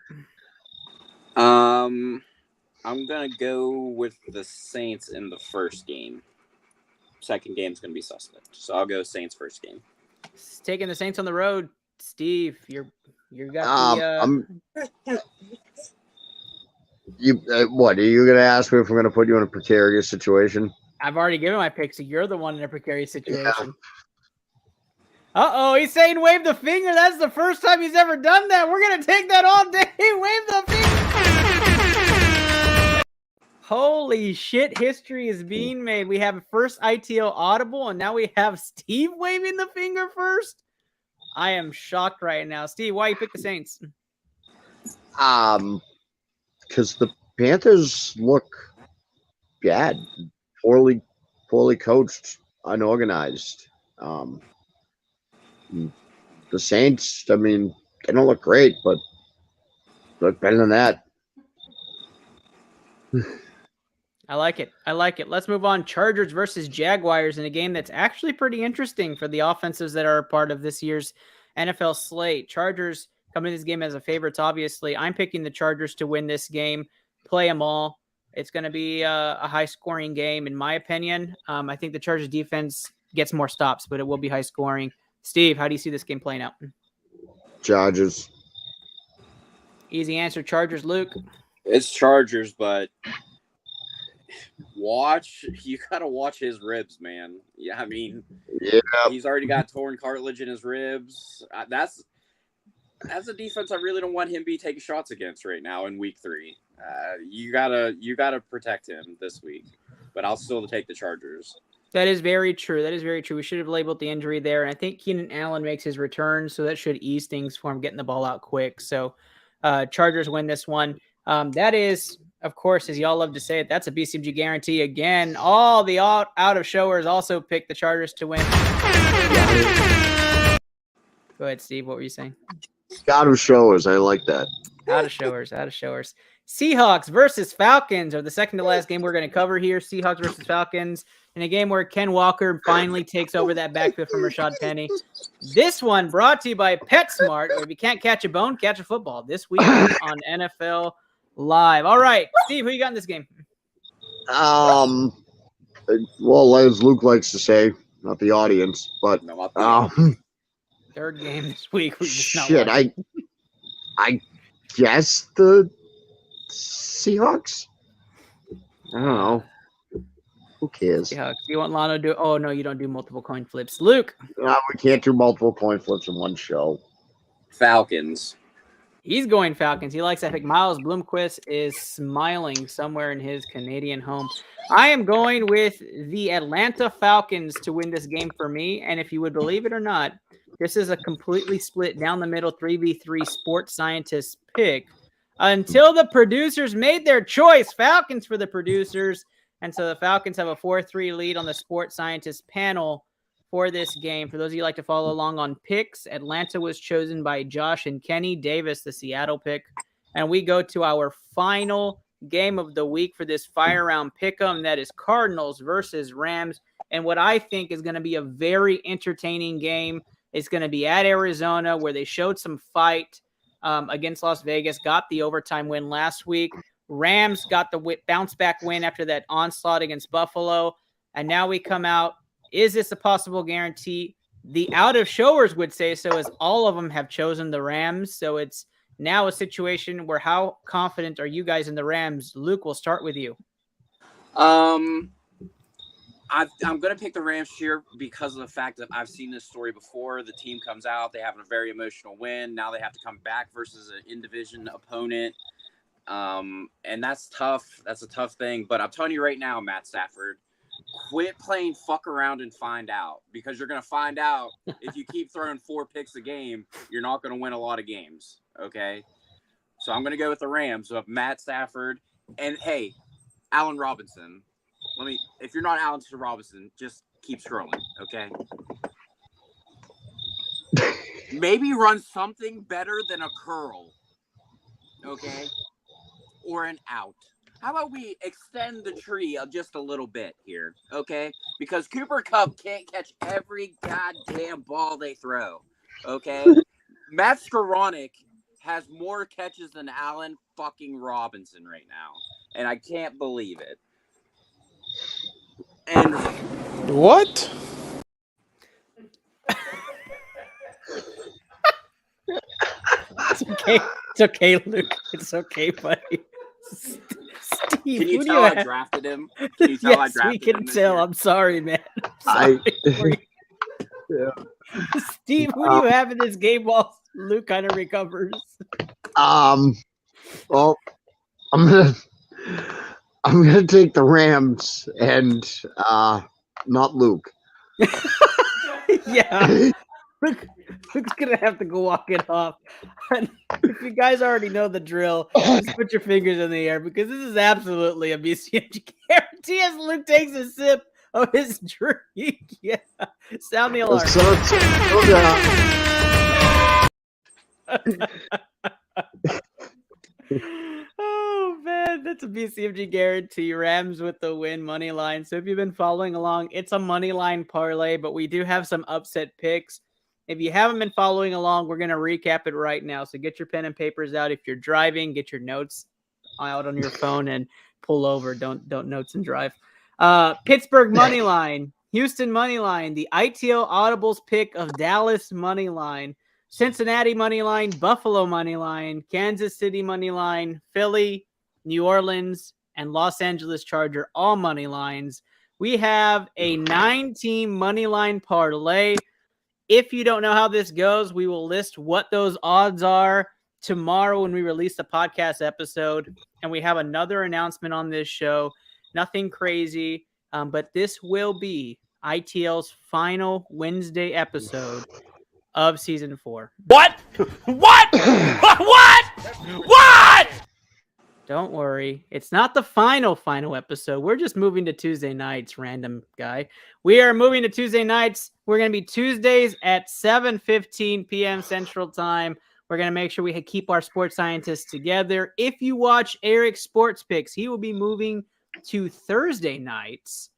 [SPEAKER 4] I'm going to go with the Saints in the first game. second game's going to be suspect. So I'll go Saints first game.
[SPEAKER 2] Taking the Saints on the road. Steve, you got
[SPEAKER 3] what are you gonna ask me if I'm gonna put you in a precarious situation?
[SPEAKER 2] I've already given my pick, so you're the one in a precarious situation. Yeah. Uh-oh, he's saying wave the finger. That's the first time he's ever done that. We're gonna take that all day. Wave the finger. Holy shit, history is being made. We have first ITL audible, and now we have Steve waving the finger first. I am shocked right now. Steve, why you pick the Saints?
[SPEAKER 3] Because the Panthers look bad, poorly coached, unorganized. The Saints, I mean, they don't look great, but look better than that.
[SPEAKER 2] I like it. Let's move on. Chargers versus Jaguars in a game that's actually pretty interesting for the offenses that are a part of this year's NFL slate. Chargers come in this game as a favorites, obviously. I'm picking the Chargers to win this game, play them all. It's going to be a high-scoring game, in my opinion. I think the Chargers defense gets more stops, but it will be high-scoring. Steve, how do you see this game playing out?
[SPEAKER 3] Chargers.
[SPEAKER 2] Easy answer, Chargers. Luke?
[SPEAKER 4] It's Chargers, but you gotta watch his ribs, man. Yeah, I mean, he's already got torn cartilage in his ribs. That's a defense I really don't want him to be taking shots against right now in week 3. You gotta protect him this week, but I'll still take the Chargers.
[SPEAKER 2] That is very true. We should have labeled the injury there, and I think Keenan Allen makes his return, so that should ease things for him getting the ball out quick. So Chargers win this one. That is, of course, as y'all love to say it, that's a BCMG guarantee. Again, all the out of showers also pick the Chargers to win. Go ahead, Steve. What were you saying?
[SPEAKER 3] Out of showers. I like that.
[SPEAKER 2] Out of showers. Seahawks versus Falcons are the second to last game we're going to cover here. Seahawks versus Falcons in a game where Ken Walker finally takes over that backfield from Rashad Penny. This one brought to you by PetSmart, where if you can't catch a bone, catch a football. This week on NFL Live. All right, Steve, who you got in this game?
[SPEAKER 3] Well, as Luke likes to say, not the audience, but
[SPEAKER 2] third game this week.
[SPEAKER 3] Shit, I guess the Seahawks. I don't know. Who cares?
[SPEAKER 2] Seahawks. You want Lano to do? Oh no, you don't do multiple coin flips. Luke.
[SPEAKER 3] No, we can't do multiple coin flips in one show.
[SPEAKER 4] Falcons.
[SPEAKER 2] He's going Falcons. He likes that pick. Miles Bloomquist is smiling somewhere in his Canadian home. I am going with the Atlanta Falcons to win this game for me. And if you would believe it or not, this is a completely split down the middle 3v3 sports scientist pick until the producers made their choice. Falcons for the producers. And so the Falcons have a 4-3 lead on the sports scientist panel for this game. For those of you who like to follow along on picks, Atlanta was chosen by Josh and Kenny Davis, the Seattle pick. And we go to our final game of the week for this fire round pick'em. That is Cardinals versus Rams. And what I think is going to be a very entertaining game. It's going to be at Arizona, where they showed some fight against Las Vegas, got the overtime win last week. Rams got the bounce back win after that onslaught against Buffalo. And now we come out. Is this a possible guarantee? The out of showers would say so, as all of them have chosen the Rams. So it's now a situation where how confident are you guys in the Rams? Luke, we'll start with you.
[SPEAKER 4] I'm going to pick the Rams here because of the fact that I've seen this story before. The team comes out, they have a very emotional win. Now they have to come back versus an in-division opponent. And that's tough. That's a tough thing. But I'm telling you right now, Matt Stafford, quit playing fuck around and find out, because you're going to find out if you keep throwing 4 picks a game, you're not going to win a lot of games. Okay. So I'm going to go with the Rams of Matt Stafford and hey, Allen Robinson. If you're not Allen Robinson, just keep scrolling. Okay. Maybe run something better than a curl. Okay. Or an out. How about we extend the tree just a little bit here, okay? Because Cooper Kupp can't catch every goddamn ball they throw, okay? Matt Skoranek has more catches than Allen fucking Robinson right now, and I can't believe it. And
[SPEAKER 10] What?
[SPEAKER 2] It's okay. It's okay, Luke. It's okay, buddy. Steve,
[SPEAKER 4] Can you
[SPEAKER 2] who do
[SPEAKER 4] tell I
[SPEAKER 2] have?
[SPEAKER 4] drafted him? Can you tell I
[SPEAKER 2] Yes, we
[SPEAKER 4] drafted
[SPEAKER 2] can
[SPEAKER 4] him this
[SPEAKER 2] tell.
[SPEAKER 4] year?
[SPEAKER 2] I'm sorry, man. I'm sorry. Steve, who do you have in this game while Luke kind of recovers?
[SPEAKER 3] Well, I'm gonna take the Rams and not Luke.
[SPEAKER 2] Yeah. Luke's gonna have to go walk it off. If you guys already know the drill, just put your fingers in the air because this is absolutely a BCMG guarantee as Luke takes a sip of his drink. Yeah. Sound the alarm. Oh man, that's a BCMG guarantee. Rams with the win, money line. So if you've been following along, it's a money line parlay, but we do have some upset picks. If you haven't been following along, we're going to recap it right now. So get your pen and papers out. If you're driving, get your notes out on your phone and pull over. Don't notes and drive. Pittsburgh money line, Houston money line, the ITL Audibles pick of Dallas money line, Cincinnati money line, Buffalo money line, Kansas City money line, Philly, New Orleans, and Los Angeles Charger all money lines. We have a 9-team money line parlay. If you don't know how this goes, we will list what those odds are tomorrow when we release the podcast episode. And we have another announcement on this show. Nothing crazy, but this will be ITL's final Wednesday episode of season 4.
[SPEAKER 10] What? What?
[SPEAKER 2] Don't worry. It's not the final episode. We're just moving to Tuesday nights, random guy. We are moving to Tuesday nights. We're going to be Tuesdays at 7:15 p.m. Central Time. We're going to make sure we keep our sports scientists together. If you watch Eric's Sports Picks, he will be moving to Thursday nights.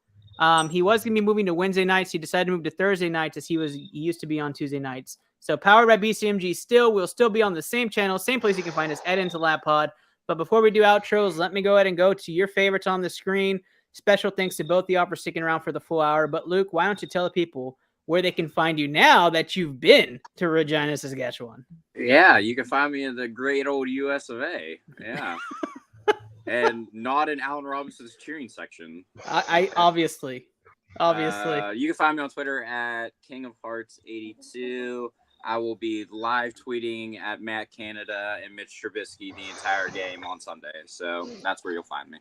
[SPEAKER 2] He was going to be moving to Wednesday nights. He decided to move to Thursday nights as he used to be on Tuesday nights. So powered by BCMG we'll still be on the same channel, same place you can find us at Into Lab Pod. But before we do outros, let me go ahead and go to your favorites on the screen. Special thanks to both of y'all for sticking around for the full hour. But Luke, why don't you tell the people where they can find you now that you've been to Regina, Saskatchewan?
[SPEAKER 4] Yeah, you can find me in the great old US of A. Yeah. And not in Allen Robinson's cheering section.
[SPEAKER 2] I obviously.
[SPEAKER 4] You can find me on Twitter at King of Hearts 82. I will be live tweeting at Matt Canada and Mitch Trubisky the entire game on Sunday. So that's where you'll find me.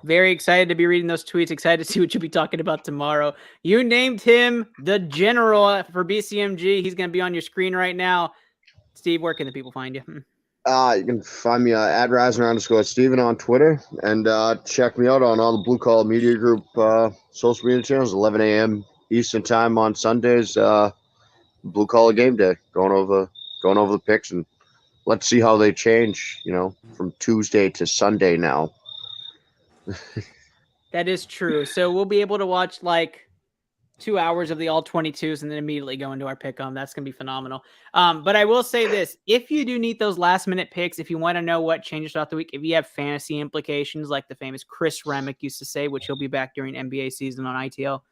[SPEAKER 2] Very excited to be reading those tweets. Excited to see what you'll be talking about tomorrow. You named him the general for BCMG. He's going to be on your screen right now. Steve, where can the people find you?
[SPEAKER 3] You can find me at @Risner_Steven on Twitter, and check me out on all the Blue Collar Media Group social media channels. 11 a.m. Eastern Time on Sundays. Blue Collar Game Day. Going over the picks, and let's see how they change. From Tuesday to Sunday now.
[SPEAKER 2] That is true. So we'll be able to watch like 2 hours of the all 22s and then immediately go into our pick 'em. That's going to be phenomenal. But I will say this, if you do need those last minute picks, if you want to know what changes throughout the week, if you have fantasy implications, like the famous Chris Remick used to say, which he'll be back during NBA season on ITL,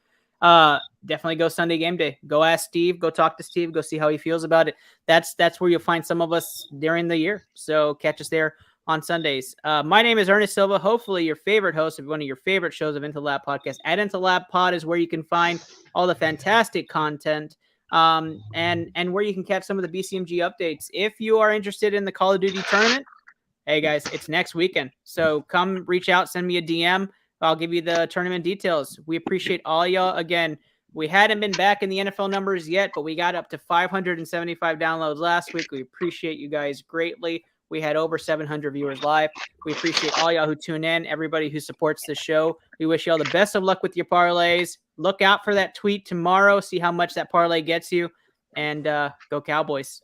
[SPEAKER 2] definitely go Sunday Game Day. Go ask Steve, go talk to Steve, go see how he feels about it. That's where you'll find some of us during the year. So catch us there on Sundays. My name is Ernest Silva, hopefully your favorite host of one of your favorite shows of Into Lab Podcast. At Into Lab Pod is where you can find all the fantastic content and where you can catch some of the BCMG updates. If you are interested in the Call of Duty tournament, hey guys, it's next weekend. So come reach out, send me a DM. I'll give you the tournament details. We appreciate all y'all. Again, we hadn't been back in the NFL numbers yet, but we got up to 575 downloads last week. We appreciate you guys greatly. We had over 700 viewers live. We appreciate all y'all who tune in, everybody who supports the show. We wish y'all the best of luck with your parlays. Look out for that tweet tomorrow. See how much that parlay gets you. And go Cowboys.